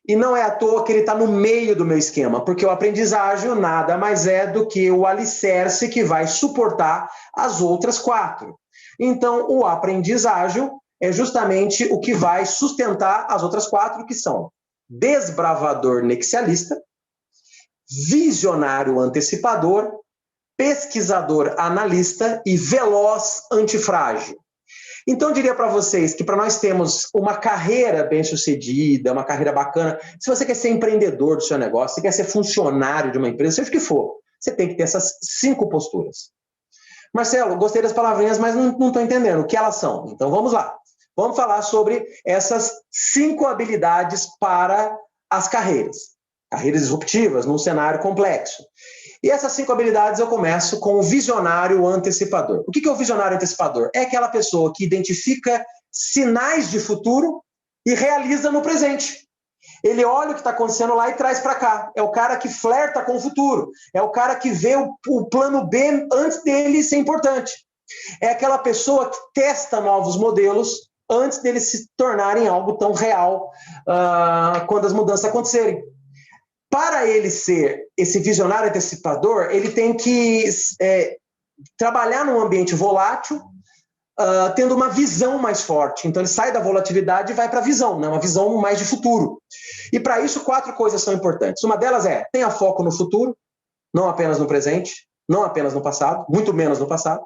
E não é à toa que ele está no meio do meu esquema, porque o aprendiz ágil nada mais é do que o alicerce que vai suportar as outras 4. Então, o aprendiz ágil é justamente o que vai sustentar as outras 4, que são desbravador nexialista, visionário antecipador, pesquisador analista e veloz antifrágil. Então, eu diria para vocês que para nós termos uma carreira bem-sucedida, uma carreira bacana, se você quer ser empreendedor do seu negócio, se quer ser funcionário de uma empresa, seja o que for, você tem que ter essas 5 posturas. Marcelo, gostei das palavrinhas, mas não estou entendendo o que elas são. Então, vamos lá. Vamos falar sobre essas 5 habilidades para as carreiras. Carreiras disruptivas, num cenário complexo. E essas 5 habilidades eu começo com o visionário antecipador. O que é o visionário antecipador? É aquela pessoa que identifica sinais de futuro e realiza no presente. Ele olha o que está acontecendo lá e traz para cá. É o cara que flerta com o futuro. É o cara que vê o plano B antes dele ser importante. É aquela pessoa que testa novos modelos antes deles se tornarem algo tão real quando as mudanças acontecerem. Para ele ser esse visionário antecipador, ele tem que trabalhar num ambiente volátil, tendo uma visão mais forte. Então, ele sai da volatilidade e vai para a visão, né? Uma visão mais de futuro. E para isso, 4 coisas são importantes. Uma delas é, tenha foco no futuro, não apenas no presente, não apenas no passado, muito menos no passado.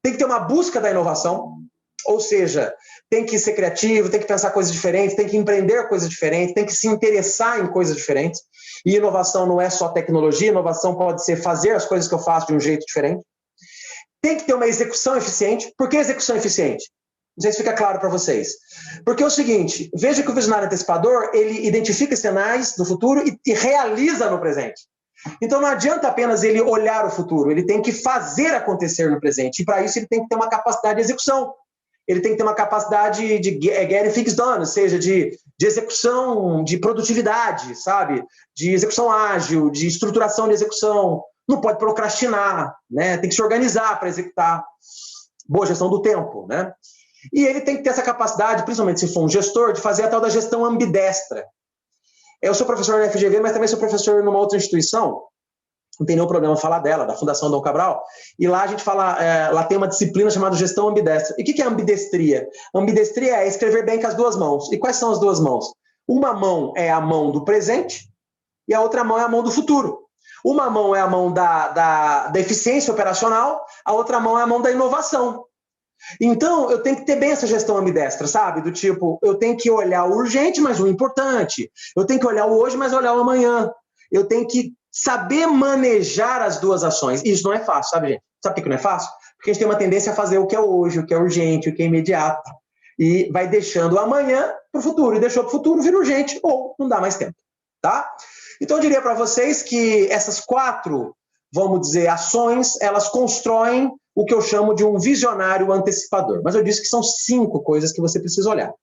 Tem que ter uma busca da inovação, ou seja, tem que ser criativo, tem que pensar coisas diferentes, tem que empreender coisas diferentes, tem que se interessar em coisas diferentes. E inovação não é só tecnologia, inovação pode ser fazer as coisas que eu faço de um jeito diferente. Tem que ter uma execução eficiente. Por que execução eficiente? Não sei se fica claro para vocês. Porque é o seguinte, veja que o visionário antecipador, ele identifica sinais do futuro e realiza no presente. Então não adianta apenas ele olhar o futuro, ele tem que fazer acontecer no presente. E para isso ele tem que ter uma capacidade de execução. Ele tem que ter uma capacidade de get things done, ou seja, de execução, de produtividade, sabe? De execução ágil, de estruturação de execução. Não pode procrastinar, né? Tem que se organizar para executar. Boa gestão do tempo, né? E ele tem que ter essa capacidade, principalmente se for um gestor, de fazer a tal da gestão ambidestra. Eu sou professor na FGV, mas também sou professor numa outra instituição, não tem nenhum problema falar dela, da Fundação Dom Cabral, e lá a gente fala, lá tem uma disciplina chamada gestão ambidestra. E o que é ambidestria? Ambidestria é escrever bem com as 2 mãos. E quais são as 2 mãos? Uma mão é a mão do presente e a outra mão é a mão do futuro. Uma mão é a mão da eficiência operacional, a outra mão é a mão da inovação. Então, eu tenho que ter bem essa gestão ambidestra, sabe? Do tipo, eu tenho que olhar o urgente, mas o importante. Eu tenho que olhar o hoje, mas olhar o amanhã. Eu tenho que saber manejar as 2 ações. E isso não é fácil, sabe, gente? Sabe por que não é fácil? Porque a gente tem uma tendência a fazer o que é hoje, o que é urgente, o que é imediato. E vai deixando o amanhã para o futuro. E deixou para o futuro, vira urgente ou não dá mais tempo, tá? Então, eu diria para vocês que essas 4, vamos dizer, ações, elas constroem o que eu chamo de um visionário antecipador. Mas eu disse que são 5 coisas que você precisa olhar.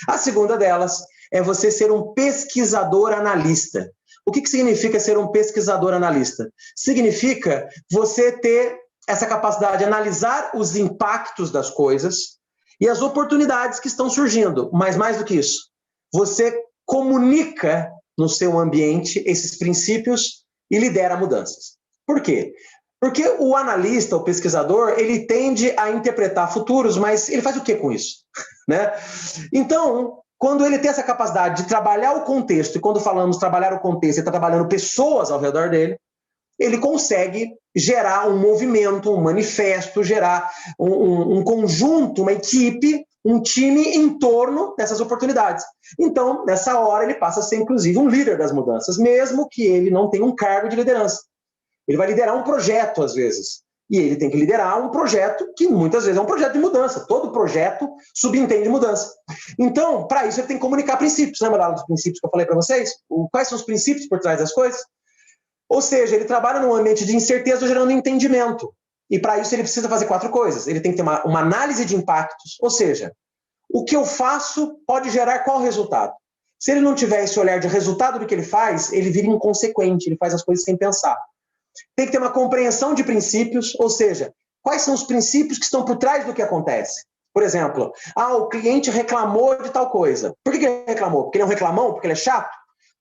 A segunda delas é você ser um pesquisador analista. O que significa ser um pesquisador analista? Significa você ter essa capacidade de analisar os impactos das coisas e as oportunidades que estão surgindo. Mas mais do que isso, você comunica no seu ambiente esses princípios e lidera mudanças. Por quê? Porque o analista, o pesquisador, ele tende a interpretar futuros, mas ele faz o que com isso? Né? Então, quando ele tem essa capacidade de trabalhar o contexto, e quando falamos trabalhar o contexto, ele está trabalhando pessoas ao redor dele, ele consegue gerar um movimento, um manifesto, gerar um conjunto, uma equipe, um time em torno dessas oportunidades. Então, nessa hora, ele passa a ser, inclusive, um líder das mudanças, mesmo que ele não tenha um cargo de liderança. Ele vai liderar um projeto, às vezes. E ele tem que liderar um projeto que muitas vezes é um projeto de mudança. Todo projeto subentende mudança. Então, para isso, ele tem que comunicar princípios. Lembra dos princípios que eu falei para vocês? Quais são os princípios por trás das coisas? Ou seja, ele trabalha num ambiente de incerteza gerando entendimento. E para isso ele precisa fazer 4 coisas. Ele tem que ter uma análise de impactos, ou seja, o que eu faço pode gerar qual resultado? Se ele não tiver esse olhar de resultado do que ele faz, ele vira inconsequente, ele faz as coisas sem pensar. Tem que ter uma compreensão de princípios, ou seja, quais são os princípios que estão por trás do que acontece. Por exemplo, o cliente reclamou de tal coisa. Por que ele reclamou? Porque ele é um reclamão? Porque ele é chato?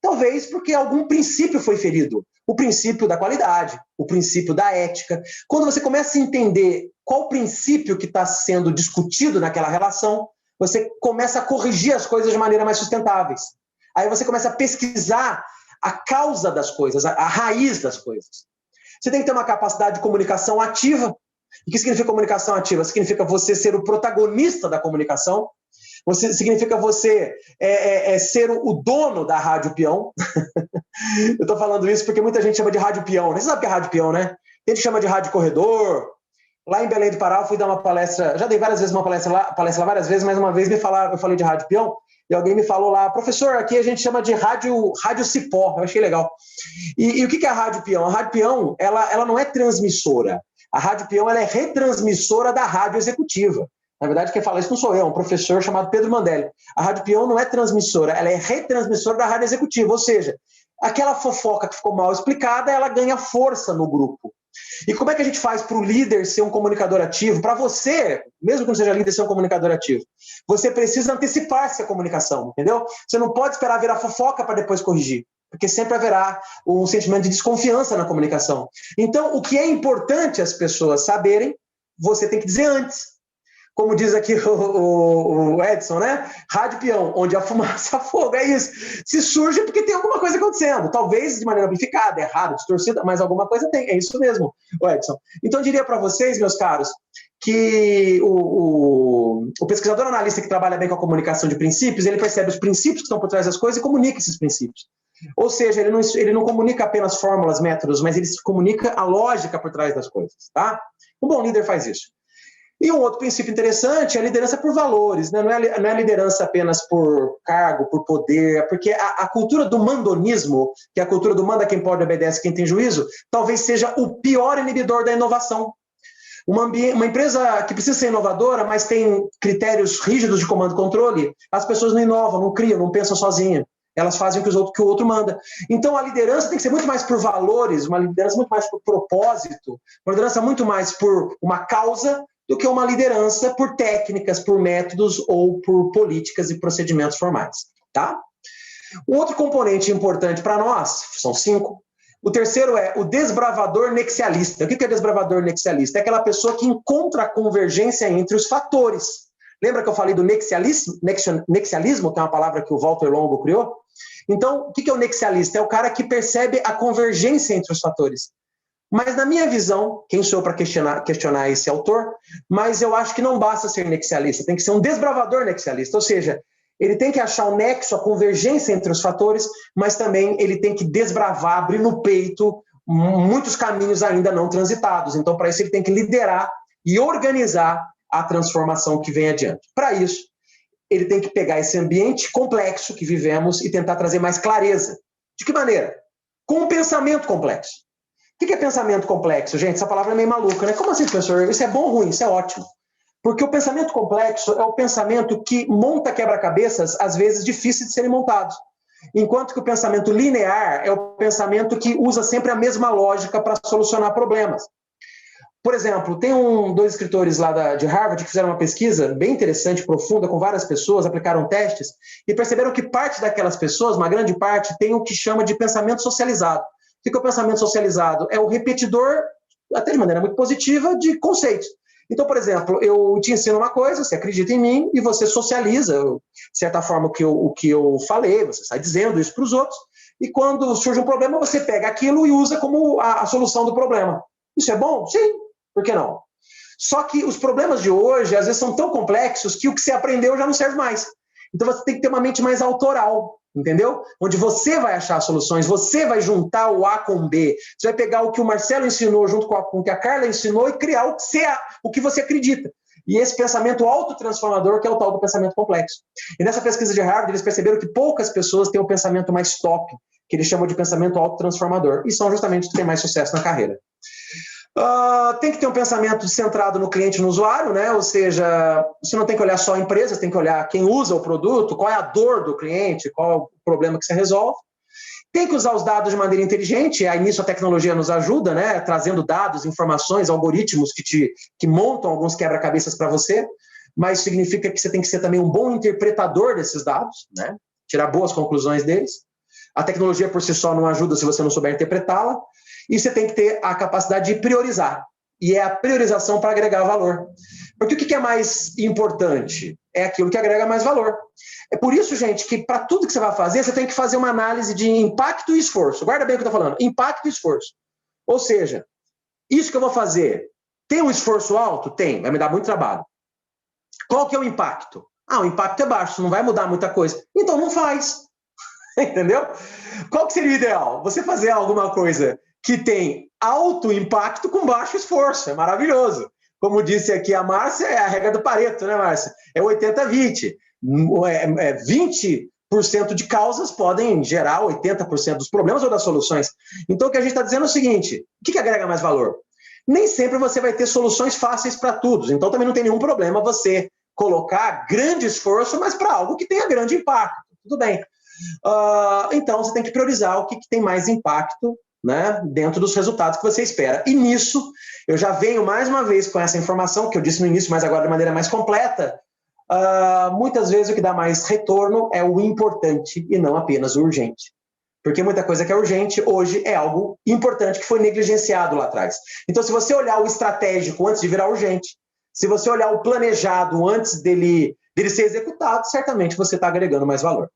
Talvez porque algum princípio foi ferido. O princípio da qualidade, o princípio da ética. Quando você começa a entender qual princípio que está sendo discutido naquela relação, você começa a corrigir as coisas de maneira mais sustentáveis. Aí você começa a pesquisar a causa das coisas, a raiz das coisas. Você tem que ter uma capacidade de comunicação ativa. O que significa comunicação ativa? Significa você ser o protagonista da comunicação. Significa você ser o dono da Rádio Peão. Eu estou falando isso porque muita gente chama de Rádio Peão. Você sabe o que é Rádio Peão, né? Tem gente que chama de Rádio Corredor. Lá em Belém do Pará, eu fui dar uma palestra. Já dei várias vezes uma palestra lá várias vezes, mas uma vez eu falei de Rádio Peão, e alguém me falou lá, professor, aqui a gente chama de rádio cipó. Eu achei legal. E o que é a Rádio Peão? A Rádio Peão, ela não é transmissora. A Rádio Peão, ela é retransmissora da rádio executiva. Na verdade, quem fala isso não sou eu, é um professor chamado Pedro Mandelli. A Rádio Peão não é transmissora, ela é retransmissora da rádio executiva, ou seja, aquela fofoca que ficou mal explicada, ela ganha força no grupo. E como é que a gente faz para o líder ser um comunicador ativo? Para você, mesmo que não seja líder, ser um comunicador ativo, você precisa antecipar-se a comunicação, entendeu? Você não pode esperar virar fofoca para depois corrigir, porque sempre haverá um sentimento de desconfiança na comunicação. Então, o que é importante as pessoas saberem, você tem que dizer antes. Como diz aqui o Edson, né? Rádio Peão, onde a fumaça afoga, é isso. Se surge porque tem alguma coisa acontecendo. Talvez de maneira amplificada, errada, distorcida, mas alguma coisa tem. É isso mesmo, Edson. Então, eu diria para vocês, meus caros, que o pesquisador analista que trabalha bem com a comunicação de princípios, ele percebe os princípios que estão por trás das coisas e comunica esses princípios. Ou seja, ele não comunica apenas fórmulas, métodos, mas ele comunica a lógica por trás das coisas, tá? Um bom líder faz isso. E um outro princípio interessante é a liderança por valores, né? Não é a liderança apenas por cargo, por poder, porque a cultura do mandonismo, que é a cultura do manda quem pode, obedece quem tem juízo, talvez seja o pior inibidor da inovação. Uma empresa que precisa ser inovadora, mas tem critérios rígidos de comando e controle, as pessoas não inovam, não criam, não pensam sozinhas. Elas fazem o que o outro manda. Então, a liderança tem que ser muito mais por valores, uma liderança muito mais por propósito, uma liderança muito mais por uma causa, do que uma liderança por técnicas, por métodos ou por políticas e procedimentos formais, tá? Um outro componente importante para nós, são 5, o terceiro é o desbravador nexialista. O que é desbravador nexialista? É aquela pessoa que encontra a convergência entre os fatores. Lembra que eu falei do nexialismo, que é uma palavra que o Walter Longo criou? Então, o que é o nexialista? É o cara que percebe a convergência entre os fatores. Mas na minha visão, quem sou eu para questionar esse autor, mas eu acho que não basta ser nexialista, tem que ser um desbravador nexialista, ou seja, ele tem que achar o nexo, a convergência entre os fatores, mas também ele tem que desbravar, abrir no peito muitos caminhos ainda não transitados. Então, para isso, ele tem que liderar e organizar a transformação que vem adiante. Para isso, ele tem que pegar esse ambiente complexo que vivemos e tentar trazer mais clareza. De que maneira? Com um pensamento complexo. O que é pensamento complexo? Gente, essa palavra é meio maluca, né? Como assim, professor? Isso é bom ou ruim? Isso é ótimo. Porque o pensamento complexo é o pensamento que monta quebra-cabeças, às vezes difíceis de serem montados. Enquanto que o pensamento linear é o pensamento que usa sempre a mesma lógica para solucionar problemas. Por exemplo, tem 2 escritores lá de Harvard que fizeram uma pesquisa bem interessante, profunda, com várias pessoas, aplicaram testes e perceberam que parte daquelas pessoas, uma grande parte, tem o que chama de pensamento socializado. O que é o pensamento socializado? É o repetidor, até de maneira muito positiva, de conceitos. Então, por exemplo, eu te ensino uma coisa, você acredita em mim e você socializa, de certa forma, o que eu falei, você sai dizendo isso para os outros, e quando surge um problema, você pega aquilo e usa como a solução do problema. Isso é bom? Sim. Por que não? Só que os problemas de hoje, às vezes, são tão complexos que o que você aprendeu já não serve mais. Então, você tem que ter uma mente mais autoral. entendeu? Onde você vai achar soluções, você vai juntar o A com o B, você vai pegar o que o Marcelo ensinou junto com o que a Carla ensinou e criar o que você acredita. E esse pensamento autotransformador, que é o tal do pensamento complexo. E nessa pesquisa de Harvard, eles perceberam que poucas pessoas têm o pensamento mais top, que eles chamam de pensamento autotransformador, e são justamente os que têm mais sucesso na carreira. Tem que ter um pensamento centrado no cliente e no usuário, né? Ou seja, você não tem que olhar só a empresa, você tem que olhar quem usa o produto, qual é a dor do cliente, qual é o problema que você resolve. Tem que usar os dados de maneira inteligente, aí nisso a tecnologia nos ajuda, né? Trazendo dados, informações, algoritmos que montam alguns quebra-cabeças para você, mas significa que você tem que ser também um bom interpretador desses dados, né? Tirar boas conclusões deles. A tecnologia por si só não ajuda se você não souber interpretá-la, e você tem que ter a capacidade de priorizar, e é a priorização para agregar valor. Porque o que é mais importante? É aquilo que agrega mais valor. É por isso, gente, que para tudo que você vai fazer, você tem que fazer uma análise de impacto e esforço. Guarda bem o que eu estou falando, impacto e esforço. Ou seja, isso que eu vou fazer, tem um esforço alto? Tem, vai me dar muito trabalho. Qual que é o impacto? O impacto é baixo, não vai mudar muita coisa. Então não faz. Entendeu? Qual que seria o ideal? Você fazer alguma coisa que tem alto impacto com baixo esforço. É maravilhoso. Como disse aqui a Márcia, é a regra do Pareto, né, Márcia? É 80-20. 20% de causas podem gerar 80% dos problemas ou das soluções. Então, o que a gente está dizendo é o seguinte, o que agrega mais valor? Nem sempre você vai ter soluções fáceis para tudo. Então, também não tem nenhum problema você colocar grande esforço, mas para algo que tenha grande impacto. Tudo bem. Então, você tem que priorizar o que tem mais impacto, né, dentro dos resultados que você espera. E nisso, eu já venho mais uma vez com essa informação, que eu disse no início, mas agora de maneira mais completa. Muitas vezes o que dá mais retorno é o importante e não apenas o urgente. Porque muita coisa que é urgente, hoje é algo importante que foi negligenciado lá atrás. Então, se você olhar o estratégico antes de virar urgente, se você olhar o planejado antes dele ser executado, certamente você está agregando mais valor.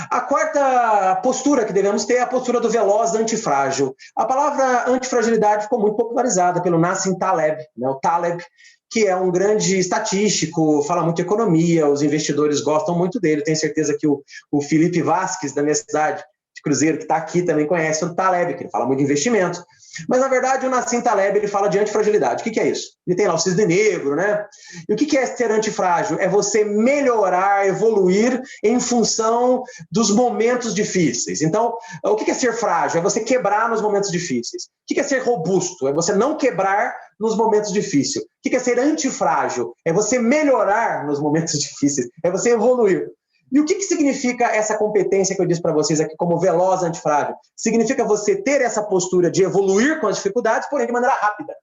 A quarta postura que devemos ter é a postura do veloz antifrágil. A palavra antifragilidade ficou muito popularizada pelo Nassim Taleb, né? O Taleb, que é um grande estatístico, fala muito de economia, os investidores gostam muito dele. Tenho certeza que o Felipe Vasques, da minha cidade de Cruzeiro, que está aqui, também conhece o Taleb, que ele fala muito de investimento. Mas, na verdade, o Nassim Taleb, ele fala de antifragilidade. O que é isso? Ele tem lá o cisne negro, né? E o que é ser antifrágil? É você melhorar, evoluir em função dos momentos difíceis. Então, o que é ser frágil? É você quebrar nos momentos difíceis. O que é ser robusto? É você não quebrar nos momentos difíceis. O que é ser antifrágil? É você melhorar nos momentos difíceis. É você evoluir. E o que significa essa competência que eu disse para vocês aqui como veloz antifrágil? Significa você ter essa postura de evoluir com as dificuldades, porém de maneira rápida.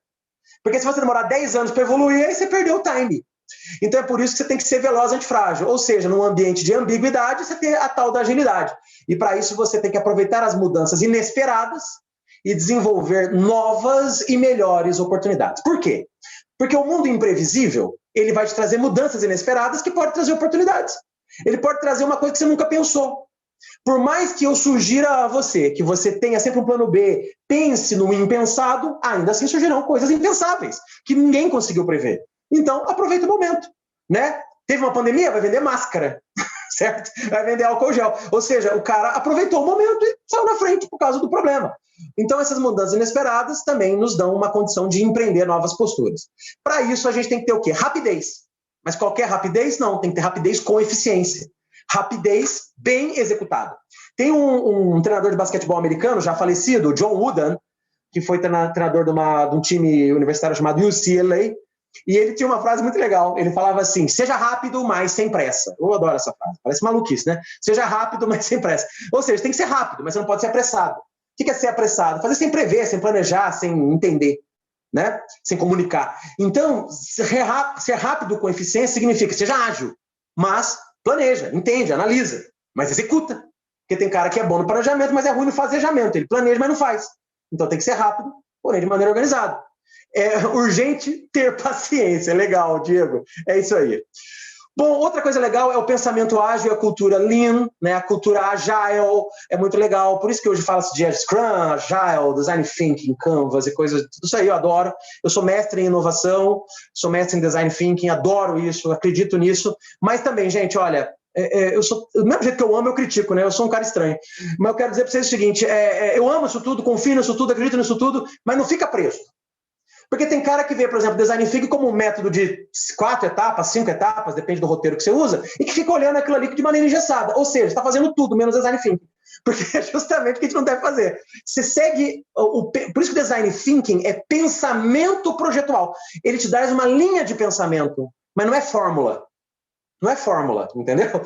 Porque se você demorar 10 anos para evoluir, aí você perdeu o time. Então é por isso que você tem que ser veloz antifrágil. Ou seja, num ambiente de ambiguidade, você tem a tal da agilidade. E para isso você tem que aproveitar as mudanças inesperadas e desenvolver novas e melhores oportunidades. Por quê? Porque o mundo imprevisível, ele vai te trazer mudanças inesperadas que podem trazer oportunidades. Ele pode trazer uma coisa que você nunca pensou. Por mais que eu sugira a você que você tenha sempre um plano B, pense no impensado, ainda assim surgirão coisas impensáveis, que ninguém conseguiu prever. Então, aproveita o momento, né? Teve uma pandemia, vai vender máscara, certo? Vai vender álcool gel. Ou seja, o cara aproveitou o momento e saiu na frente por causa do problema. Então, essas mudanças inesperadas também nos dão uma condição de empreender novas posturas. Para isso, a gente tem que ter o quê? Rapidez. Mas qualquer rapidez? Não, tem que ter rapidez com eficiência. Rapidez bem executada. Tem um treinador de basquetebol americano, já falecido, John Wooden, que foi treinador de um time universitário chamado UCLA, e ele tinha uma frase muito legal. Ele falava assim, seja rápido, mas sem pressa. Eu adoro essa frase, parece maluquice, né? Seja rápido, mas sem pressa. Ou seja, tem que ser rápido, mas você não pode ser apressado. O que é ser apressado? Fazer sem prever, sem planejar, sem entender. Né? Sem comunicar. Então, ser rápido com eficiência significa seja ágil, mas planeja, entende, analisa, mas executa. Porque tem cara que é bom no planejamento, mas é ruim no fazejamento. Ele planeja, mas não faz. Então tem que ser rápido, porém de maneira organizada. É urgente ter paciência. Legal, Diego. É isso aí. Bom, outra coisa legal é o pensamento ágil, a cultura Lean, né? A cultura Agile é muito legal. Por isso que hoje fala-se de Scrum, Agile, Design Thinking, Canvas e coisas. Tudo isso aí eu adoro. Eu sou mestre em inovação, sou mestre em Design Thinking, adoro isso, acredito nisso. Mas também, gente, olha, Do mesmo jeito que eu amo, eu critico, né? Eu sou um cara estranho. Mas eu quero dizer para vocês o seguinte, eu amo isso tudo, confio nisso tudo, acredito nisso tudo, mas não fica preso. Porque tem cara que vê, por exemplo, design thinking como um método de 4 etapas, 5 etapas, depende do roteiro que você usa, e que fica olhando aquilo ali de maneira engessada. Ou seja, está fazendo tudo, menos design thinking. Porque é justamente o que a gente não deve fazer. Você segue... Por isso que o design thinking é pensamento projetual. Ele te dá uma linha de pensamento, mas não é fórmula. Não é fórmula, entendeu?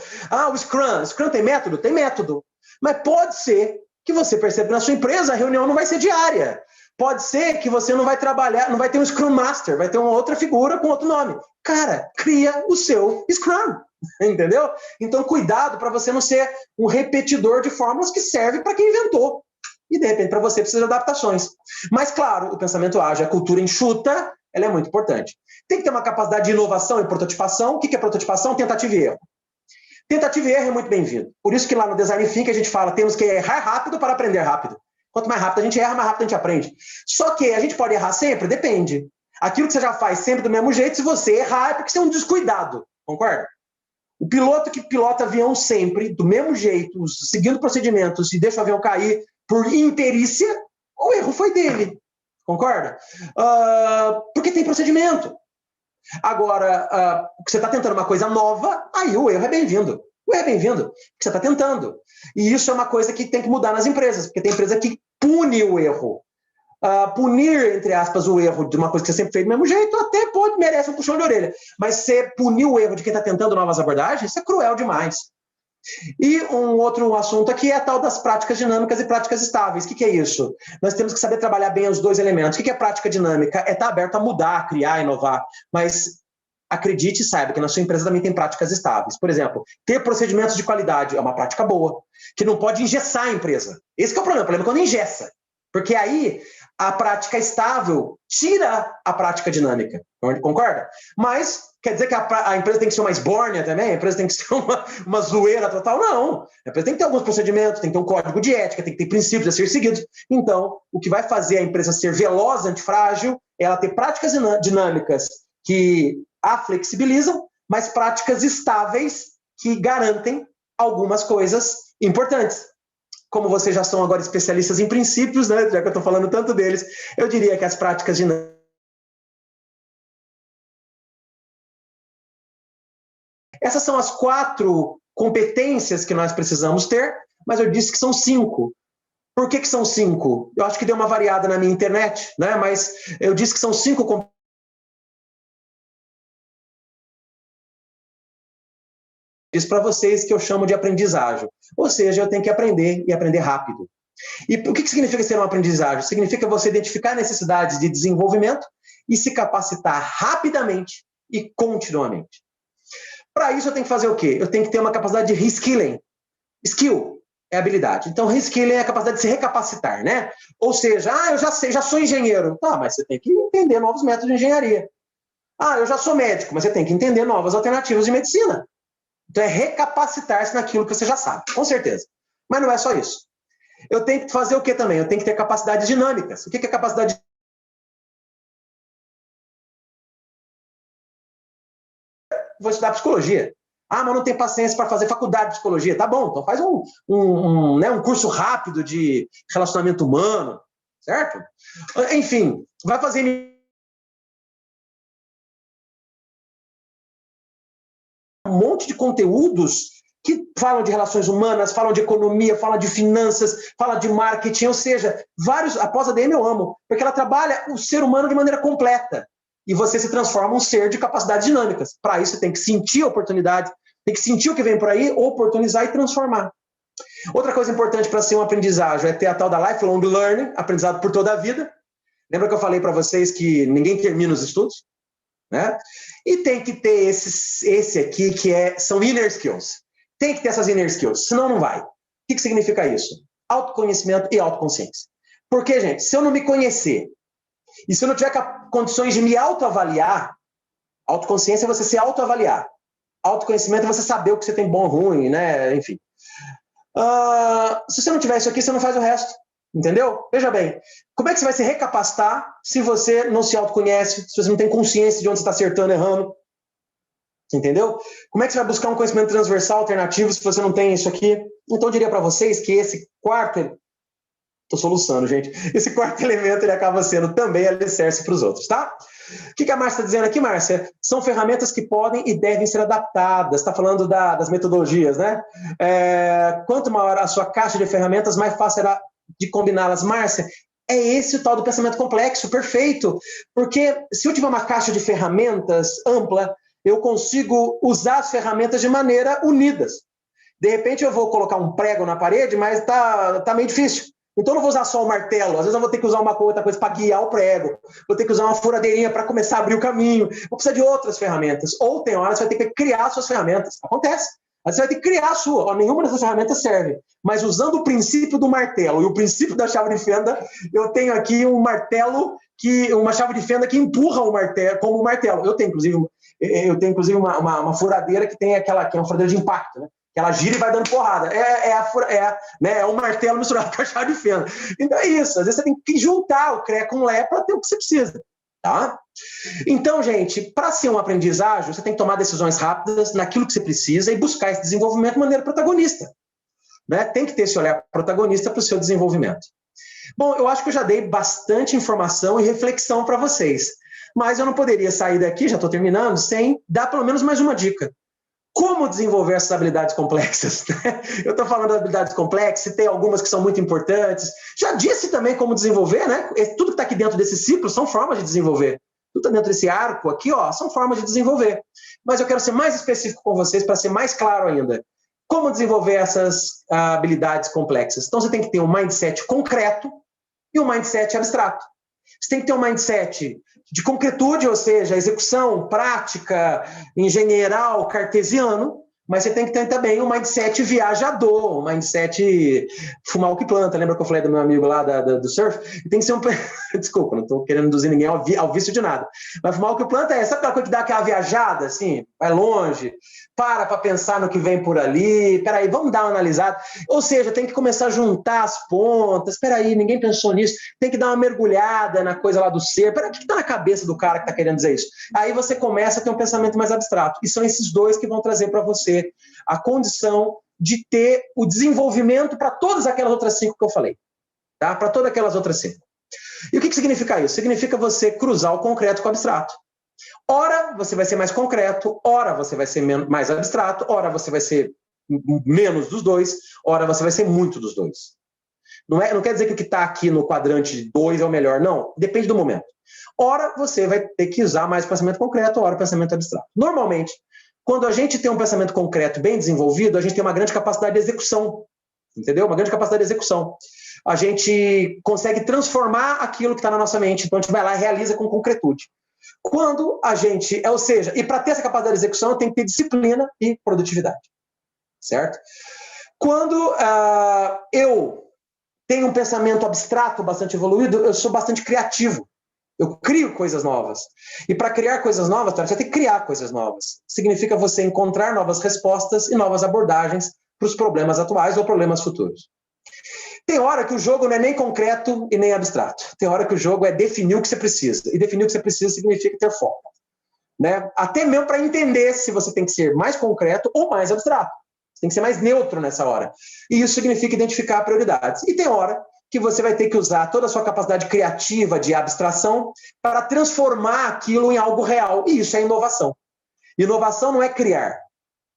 O Scrum tem método? Tem método. Mas pode ser que você perceba que na sua empresa a reunião não vai ser diária. Pode ser que você não vai trabalhar, não vai ter um Scrum Master, vai ter uma outra figura com outro nome. Cara, cria o seu Scrum, entendeu? Então, cuidado para você não ser um repetidor de fórmulas que serve para quem inventou. E, de repente, para você precisa de adaptações. Mas, claro, o pensamento ágil, a cultura enxuta, ela é muito importante. Tem que ter uma capacidade de inovação e prototipação. O que é prototipação? Tentativa e erro. Tentativa e erro é muito bem-vindo. Por isso que lá no Design Thinking a gente fala, temos que errar rápido para aprender rápido. Quanto mais rápido a gente erra, mais rápido a gente aprende. Só que a gente pode errar sempre? Depende. Aquilo que você já faz sempre do mesmo jeito, se você errar, é porque você é um descuidado. Concorda? O piloto que pilota avião sempre, do mesmo jeito, seguindo procedimentos, e deixa o avião cair por imperícia, o erro foi dele. Concorda? Porque tem procedimento. Agora, você está tentando uma coisa nova, aí o erro é bem-vindo. O erro é bem-vindo, porque você está tentando. E isso é uma coisa que tem que mudar nas empresas, porque tem empresa que pune o erro. Punir, entre aspas, o erro de uma coisa que você sempre fez do mesmo jeito, até merece um puxão de orelha. Mas você punir o erro de quem está tentando novas abordagens, isso é cruel demais. E um outro assunto aqui é a tal das práticas dinâmicas e práticas estáveis. O que é isso? Nós temos que saber trabalhar bem os dois elementos. O que é prática dinâmica? É estar aberto a mudar, criar, inovar. Mas acredite e saiba que na sua empresa também tem práticas estáveis. Por exemplo, ter procedimentos de qualidade é uma prática boa, que não pode engessar a empresa. Esse que é o problema é quando engessa. Porque aí a prática estável tira a prática dinâmica. Concorda? Mas quer dizer que a empresa tem que ser uma esbórnia também? A empresa tem que ser uma zoeira total? Não. A empresa tem que ter alguns procedimentos, tem que ter um código de ética, tem que ter princípios a ser seguidos. Então, o que vai fazer a empresa ser veloz, antifrágil, é ela ter práticas dinâmicas que a flexibilizam, mas práticas estáveis que garantem algumas coisas importantes. Como vocês já são agora especialistas em princípios, né, já que eu estou falando tanto deles, eu diria que as práticas dinâmicas... Essas são as 4 competências que nós precisamos ter, mas eu disse que são 5. Por que são 5? Eu acho que deu uma variada na minha internet, né, mas eu disse que são 5 competências para vocês que eu chamo de aprendizagem. Ou seja, eu tenho que aprender e aprender rápido. E o que significa ser um aprendizagem? Significa você identificar necessidades de desenvolvimento e se capacitar rapidamente e continuamente. Para isso, eu tenho que fazer o quê? Eu tenho que ter uma capacidade de reskilling. Skill é habilidade. Então, reskilling é a capacidade de se recapacitar, né? Ou seja, eu já sei, já sou engenheiro. Tá, mas você tem que entender novos métodos de engenharia. Eu já sou médico, mas você tem que entender novas alternativas de medicina. Então, é recapacitar-se naquilo que você já sabe, com certeza. Mas não é só isso. Eu tenho que fazer o que também? Eu tenho que ter capacidades dinâmicas. O que é capacidade? Vou estudar psicologia. Mas não tem paciência para fazer faculdade de psicologia. Tá bom, então faz um curso rápido de relacionamento humano, certo? Enfim, vai fazer um monte de conteúdos que falam de relações humanas, falam de economia, falam de finanças, falam de marketing, ou seja, a pós-ADM eu amo, porque ela trabalha o ser humano de maneira completa. E você se transforma um ser de capacidades dinâmicas. Para isso, você tem que sentir a oportunidade, tem que sentir o que vem por aí, oportunizar e transformar. Outra coisa importante para ser um aprendizagem é ter a tal da lifelong learning, aprendizado por toda a vida. Lembra que eu falei para vocês que ninguém termina os estudos? Né? E tem que ter esse aqui, são inner skills. Tem que ter essas inner skills, senão não vai. O que significa isso? Autoconhecimento e autoconsciência. Porque, gente, se eu não me conhecer, e se eu não tiver condições de me autoavaliar, autoconsciência é você se autoavaliar. Autoconhecimento é você saber o que você tem bom ou ruim, né? Enfim. Se você não tiver isso aqui, você não faz o resto. Entendeu? Veja bem, como é que você vai se recapacitar se você não se autoconhece, se você não tem consciência de onde você está acertando, errando? Entendeu? Como é que você vai buscar um conhecimento transversal alternativo se você não tem isso aqui? Então, eu diria para vocês que esse quarto... Estou soluçando, gente. Esse quarto elemento ele acaba sendo também alicerce para os outros, tá? O que a Márcia está dizendo aqui, Márcia? São ferramentas que podem e devem ser adaptadas. Está falando das metodologias, né? Quanto maior a sua caixa de ferramentas, mais fácil será de combiná-las. Márcia, é esse o tal do pensamento complexo, perfeito. Porque se eu tiver uma caixa de ferramentas ampla, eu consigo usar as ferramentas de maneira unidas. De repente eu vou colocar um prego na parede, mas tá meio difícil. Então eu não vou usar só o martelo, às vezes eu vou ter que usar uma outra coisa para guiar o prego, vou ter que usar uma furadeirinha para começar a abrir o caminho, vou precisar de outras ferramentas. Ou tem horas você vai ter que criar suas ferramentas. Acontece. Às vezes você vai ter que criar a sua. Nenhuma dessas ferramentas serve. Mas usando o princípio do martelo e o princípio da chave de fenda, eu tenho aqui um martelo, uma chave de fenda que empurra o martelo, como o martelo. Eu tenho, inclusive, uma furadeira que tem aquela que é uma furadeira de impacto, né? Que ela gira e vai dando porrada. É um martelo misturado com a chave de fenda. Então é isso. Às vezes você tem que juntar o CREA com o LE para ter o que você precisa. Tá? Então, gente, para ser um aprendiz ágil, você tem que tomar decisões rápidas naquilo que você precisa e buscar esse desenvolvimento de maneira protagonista. Né? Tem que ter esse olhar protagonista para o seu desenvolvimento. Bom, eu acho que eu já dei bastante informação e reflexão para vocês. Mas eu não poderia sair daqui, já estou terminando, sem dar pelo menos mais uma dica. Como desenvolver essas habilidades complexas? Eu estou falando de habilidades complexas, tem algumas que são muito importantes. Já disse também como desenvolver, né? Tudo que está aqui dentro desse ciclo são formas de desenvolver. Tudo está dentro desse arco aqui, ó, são formas de desenvolver. Mas eu quero ser mais específico com vocês para ser mais claro ainda. Como desenvolver essas habilidades complexas? Então você tem que ter um mindset concreto e um mindset abstrato. Você tem que ter um mindset de concretude, ou seja, execução, prática, engenheiral, cartesiano, mas você tem que ter também um mindset viajador, um mindset fumar o que planta. Lembra que eu falei do meu amigo lá do surf? Tem que ser um... Desculpa, não estou querendo induzir ninguém ao vício de nada. Mas fumar o que planta sabe aquela coisa que dá aquela viajada, assim, vai longe, para pensar no que vem por ali, peraí, vamos dar uma analisada. Ou seja, tem que começar a juntar as pontas, peraí, ninguém pensou nisso, tem que dar uma mergulhada na coisa lá do ser, peraí, o que está na cabeça do cara que está querendo dizer isso? Aí você começa a ter um pensamento mais abstrato. E são esses dois que vão trazer para você a condição de ter o desenvolvimento para todas aquelas outras 5 que eu falei. Tá? Para todas aquelas outras 5. E o que significa isso? Significa você cruzar o concreto com o abstrato. Ora, você vai ser mais concreto, ora você vai ser mais abstrato, ora você vai ser menos dos dois, ora você vai ser muito dos dois. Não quer dizer que o que está aqui no quadrante 2 é o melhor, não. Depende do momento. Ora, você vai ter que usar mais pensamento concreto, ora pensamento abstrato. Normalmente, quando a gente tem um pensamento concreto bem desenvolvido, a gente tem uma grande capacidade de execução. Entendeu? Uma grande capacidade de execução. A gente consegue transformar aquilo que está na nossa mente. Então, a gente vai lá e realiza com concretude. Quando a gente... Ou seja, e para ter essa capacidade de execução, tem que ter disciplina e produtividade. Certo? Quando eu tenho um pensamento abstrato bastante evoluído, eu sou bastante criativo. Eu crio coisas novas. E para criar coisas novas, você tem que criar coisas novas. Significa você encontrar novas respostas e novas abordagens para os problemas atuais ou problemas futuros. Tem hora que o jogo não é nem concreto e nem abstrato. Tem hora que o jogo é definir o que você precisa. E definir o que você precisa significa ter foco. Né? Até mesmo para entender se você tem que ser mais concreto ou mais abstrato. Você tem que ser mais neutro nessa hora. E isso significa identificar prioridades. E tem hora que você vai ter que usar toda a sua capacidade criativa de abstração para transformar aquilo em algo real. E isso é inovação. Inovação não é criar.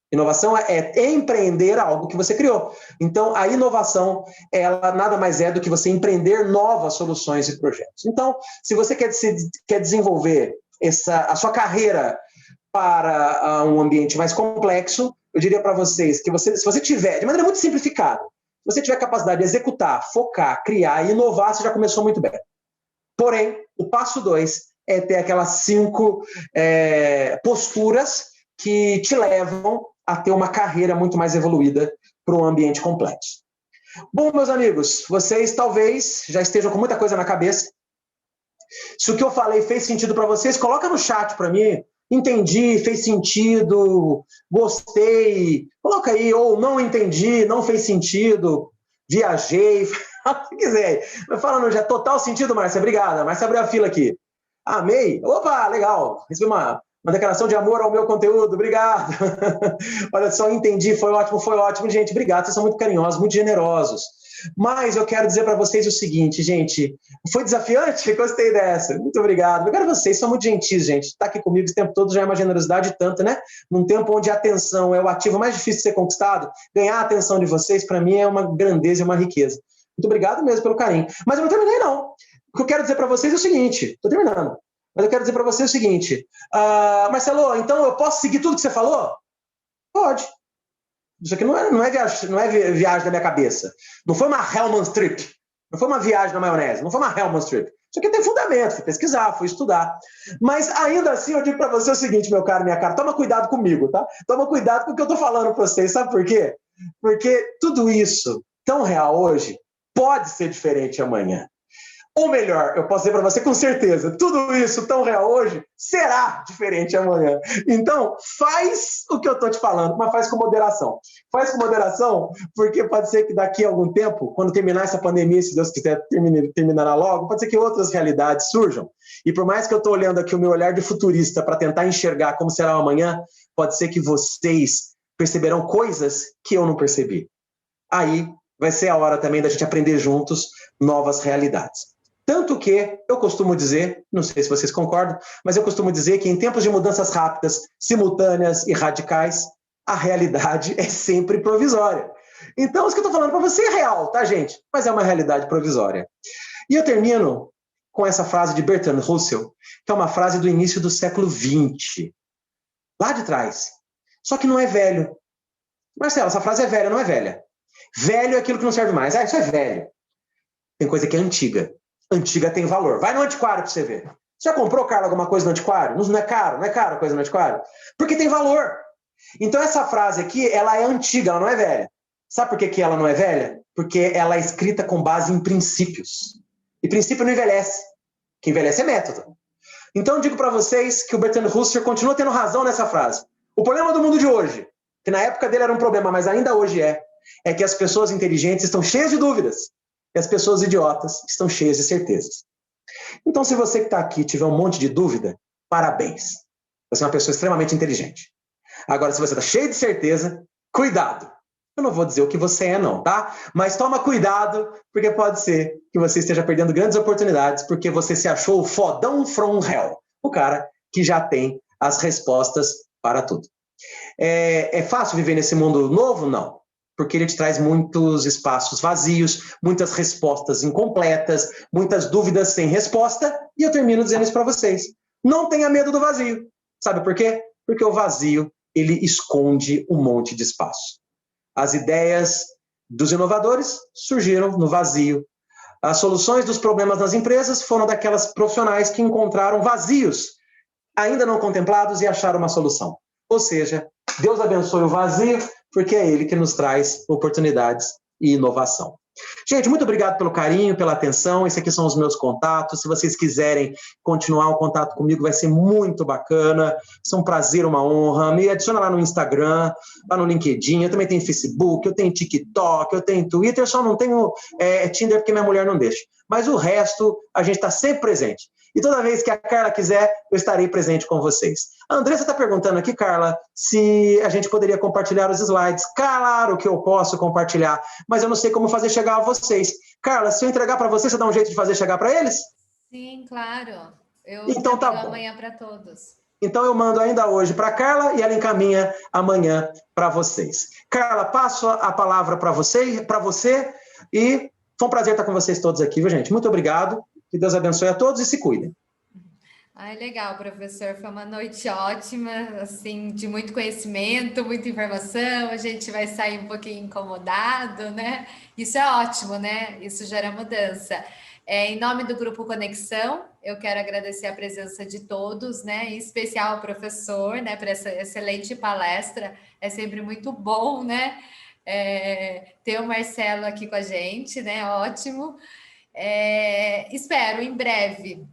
Inovação é empreender algo que você criou. Então, a inovação, ela nada mais é do que você empreender novas soluções e projetos. Então, se você quer desenvolver a sua carreira para um ambiente mais complexo, eu diria para vocês que se você tiver, de maneira muito simplificada, se você tiver capacidade de executar, focar, criar e inovar, você já começou muito bem. Porém, o passo 2 é ter aquelas 5 posturas que te levam a ter uma carreira muito mais evoluída para um ambiente complexo. Bom, meus amigos, vocês talvez já estejam com muita coisa na cabeça. Se o que eu falei fez sentido para vocês, coloca no chat para mim. Entendi, fez sentido, gostei. Coloca aí, ou não entendi, não fez sentido, viajei, o que quiser. Mas falando já total sentido, Márcia, obrigada. Márcia abriu a fila aqui. Amei. Opa, legal. Recebi Uma declaração de amor ao meu conteúdo, obrigado. Olha só, entendi, foi ótimo, gente, obrigado, vocês são muito carinhosos, muito generosos. Mas eu quero dizer para vocês o seguinte, gente, foi desafiante? Gostei dessa, muito obrigado. Obrigado a vocês, são muito gentis, gente. Estar aqui comigo esse tempo todo já é uma generosidade tanto, né? Num tempo onde a atenção é o ativo mais difícil de ser conquistado, ganhar a atenção de vocês, para mim, é uma grandeza e uma riqueza. Muito obrigado mesmo pelo carinho. Mas eu não terminei, não. O que eu quero dizer para vocês é o seguinte, estou terminando, mas eu quero dizer para vocês o seguinte, Marcelo, então eu posso seguir tudo que você falou? Pode. Isso aqui não é viagem da minha cabeça. Não foi uma Hellman's Trip. Não foi uma viagem na maionese. Não foi uma Hellman's Trip. Isso aqui tem fundamento. Fui pesquisar, fui estudar. Mas ainda assim eu digo para você o seguinte, meu caro, minha cara. Toma cuidado comigo, tá? Toma cuidado com o que eu estou falando para vocês. Sabe por quê? Porque tudo isso, tão real hoje, pode ser diferente amanhã. Ou melhor, eu posso dizer para você com certeza, tudo isso tão real hoje será diferente amanhã. Então, faz o que eu estou te falando, mas faz com moderação. Faz com moderação, porque pode ser que daqui a algum tempo, quando terminar essa pandemia, se Deus quiser terminará logo, pode ser que outras realidades surjam. E por mais que eu estou olhando aqui o meu olhar de futurista para tentar enxergar como será o amanhã, pode ser que vocês perceberão coisas que eu não percebi. Aí vai ser a hora também da gente aprender juntos novas realidades. Tanto que eu costumo dizer, não sei se vocês concordam, mas eu costumo dizer que em tempos de mudanças rápidas, simultâneas e radicais, a realidade é sempre provisória. Então, isso que eu estou falando para você é real, tá, gente? Mas é uma realidade provisória. E eu termino com essa frase de Bertrand Russell, que é uma frase do início do século XX, lá de trás. Só que não é velho. Marcelo, essa frase é velha, não é velha. Velho é aquilo que não serve mais. Isso é velho. Tem coisa que é antiga. Antiga tem valor. Vai no antiquário para você ver. Você já comprou, Carla, alguma coisa no antiquário? Não é caro? Não é caro a coisa no antiquário? Porque tem valor. Então essa frase aqui, ela é antiga, ela não é velha. Sabe por que ela não é velha? Porque ela é escrita com base em princípios. E princípio não envelhece. O que envelhece é método. Então eu digo para vocês que o Bertrand Russell continua tendo razão nessa frase. O problema do mundo de hoje, que na época dele era um problema, mas ainda hoje é que as pessoas inteligentes estão cheias de dúvidas. E as pessoas idiotas estão cheias de certezas. Então, se você que está aqui tiver um monte de dúvida, parabéns. Você é uma pessoa extremamente inteligente. Agora, se você está cheio de certeza, cuidado. Eu não vou dizer o que você é, não, tá? Mas toma cuidado, porque pode ser que você esteja perdendo grandes oportunidades, porque você se achou o fodão from hell. O cara que já tem as respostas para tudo. É fácil viver nesse mundo novo? Não. Porque ele te traz muitos espaços vazios, muitas respostas incompletas, muitas dúvidas sem resposta, e eu termino dizendo isso para vocês. Não tenha medo do vazio. Sabe por quê? Porque o vazio, ele esconde um monte de espaço. As ideias dos inovadores surgiram no vazio. As soluções dos problemas das empresas foram daquelas profissionais que encontraram vazios ainda não contemplados e acharam uma solução. Ou seja, Deus abençoe o vazio, porque é Ele que nos traz oportunidades e inovação. Gente, muito obrigado pelo carinho, pela atenção. Esses aqui são os meus contatos. Se vocês quiserem continuar o contato comigo, vai ser muito bacana. É um prazer, uma honra. Me adiciona lá no Instagram, lá no LinkedIn. Eu também tenho Facebook, eu tenho TikTok, eu tenho Twitter. Só não tenho Tinder porque minha mulher não deixa. Mas o resto, a gente está sempre presente. E toda vez que a Carla quiser, eu estarei presente com vocês. A Andressa está perguntando aqui, Carla, se a gente poderia compartilhar os slides. Claro que eu posso compartilhar, mas eu não sei como fazer chegar a vocês. Carla, se eu entregar para vocês, você dá um jeito de fazer chegar para eles? Sim, claro. Eu então tá bom. Amanhã para todos. Então eu mando ainda hoje para a Carla e ela encaminha amanhã para vocês. Carla, passo a palavra para você e foi um prazer estar com vocês todos aqui, viu, gente? Muito obrigado. Que Deus abençoe a todos e se cuidem. Ai, legal, professor. Foi uma noite ótima, assim, de muito conhecimento, muita informação. A gente vai sair um pouquinho incomodado, né? Isso é ótimo, né? Isso gera mudança. Em nome do Grupo Conexão, eu quero agradecer a presença de todos, né? Em especial ao professor, né? Por essa excelente palestra. É sempre muito bom, né? Ter o Marcelo aqui com a gente, né? Ótimo. Espero em breve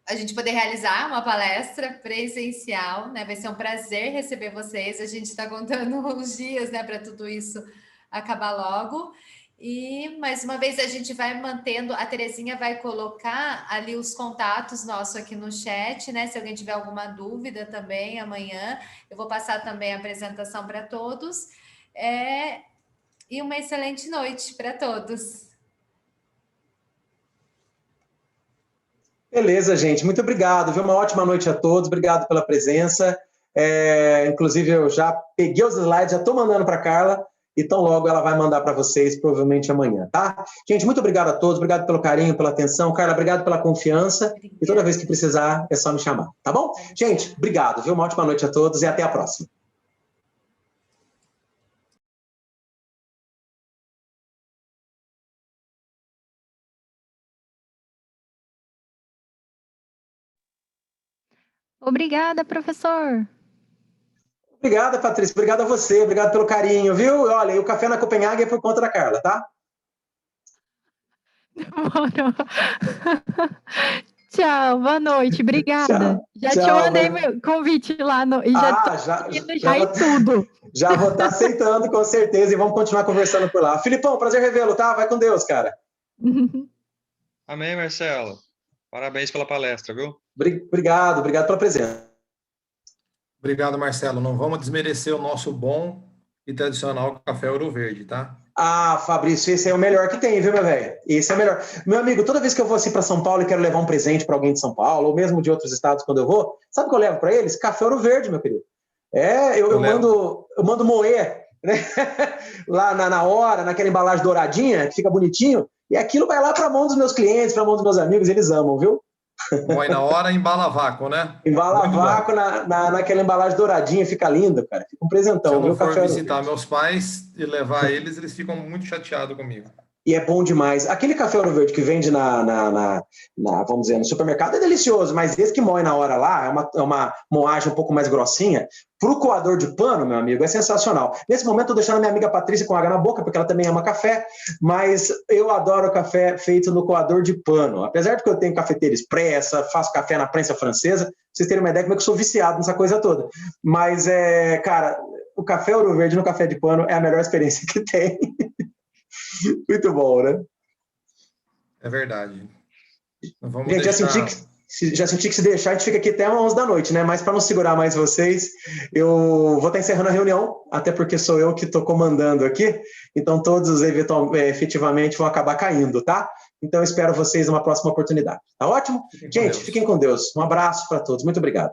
a gente poder realizar uma palestra presencial, né? Vai ser um prazer receber vocês. A gente está contando os dias, né, para tudo isso acabar logo. E, mais uma vez, a gente vai mantendo, a Terezinha vai colocar ali os contatos nossos aqui no chat, né? Se alguém tiver alguma dúvida também, amanhã, eu vou passar também a apresentação para todos. E uma excelente noite para todos. Beleza, gente. Muito obrigado. Viu? Uma ótima noite a todos. Obrigado pela presença. Inclusive, eu já peguei os slides, já estou mandando para a Carla. E tão logo ela vai mandar para vocês, provavelmente amanhã, tá? Gente, muito obrigado a todos, obrigado pelo carinho, pela atenção. Carla, obrigado pela confiança. Obrigada. E toda vez que precisar, é só me chamar, tá bom? Gente, obrigado, viu? Uma ótima noite a todos e até a próxima. Obrigada, professor. Obrigada, Patrícia. Obrigado a você. Obrigado pelo carinho, viu? Olha, e o café na Copenhague é por conta da Carla, tá? Demorou. Tchau, boa noite. Obrigada. Já te mandei meu convite lá e já tudo. Já vou estar aceitando, com certeza, e vamos continuar conversando por lá. Filipão, prazer revê-lo, tá? Vai com Deus, cara. Amém, Marcelo. Parabéns pela palestra, viu? Obrigado pela presença. Obrigado, Marcelo. Não vamos desmerecer o nosso bom e tradicional café Ouro Verde, tá? Ah, Fabrício, esse é o melhor que tem, viu, meu velho? Esse é o melhor. Meu amigo, toda vez que eu vou assim para São Paulo e quero levar um presente para alguém de São Paulo, ou mesmo de outros estados quando eu vou, sabe o que eu levo para eles? Café Ouro Verde, meu querido. Eu mando moer, né? Lá na hora, naquela embalagem douradinha, que fica bonitinho, e aquilo vai lá para a mão dos meus clientes, para a mão dos meus amigos, eles amam, viu? Moe na hora, embala vácuo, né? Embala vácuo naquela embalagem douradinha, fica lindo, cara. Fica um presentão. Se eu não for visitar meus pais e levar eles ficam muito chateados comigo. E é bom demais. Aquele café Ouro Verde que vende vamos dizer, no supermercado é delicioso, mas esse que moe na hora lá é uma moagem um pouco mais grossinha. Pro coador de pano, meu amigo, é sensacional. Nesse momento, estou deixando a minha amiga Patrícia com água na boca, porque ela também ama café, mas eu adoro café feito no coador de pano. Apesar de que eu tenho cafeteira expressa, faço café na prensa francesa, pra vocês terem uma ideia como é que eu sou viciado nessa coisa toda. Mas, cara, o café Ouro Verde no café de pano é a melhor experiência que tem. Muito bom, né? É verdade. Vamos gente, já senti que se deixar, a gente fica aqui até 11 da noite, né? Mas para não segurar mais vocês, eu vou estar encerrando a reunião, até porque sou eu que estou comandando aqui, então todos efetivamente vão acabar caindo, tá? Então eu espero vocês numa próxima oportunidade. Tá ótimo? Gente, fiquem com Deus. Um abraço para todos. Muito obrigado.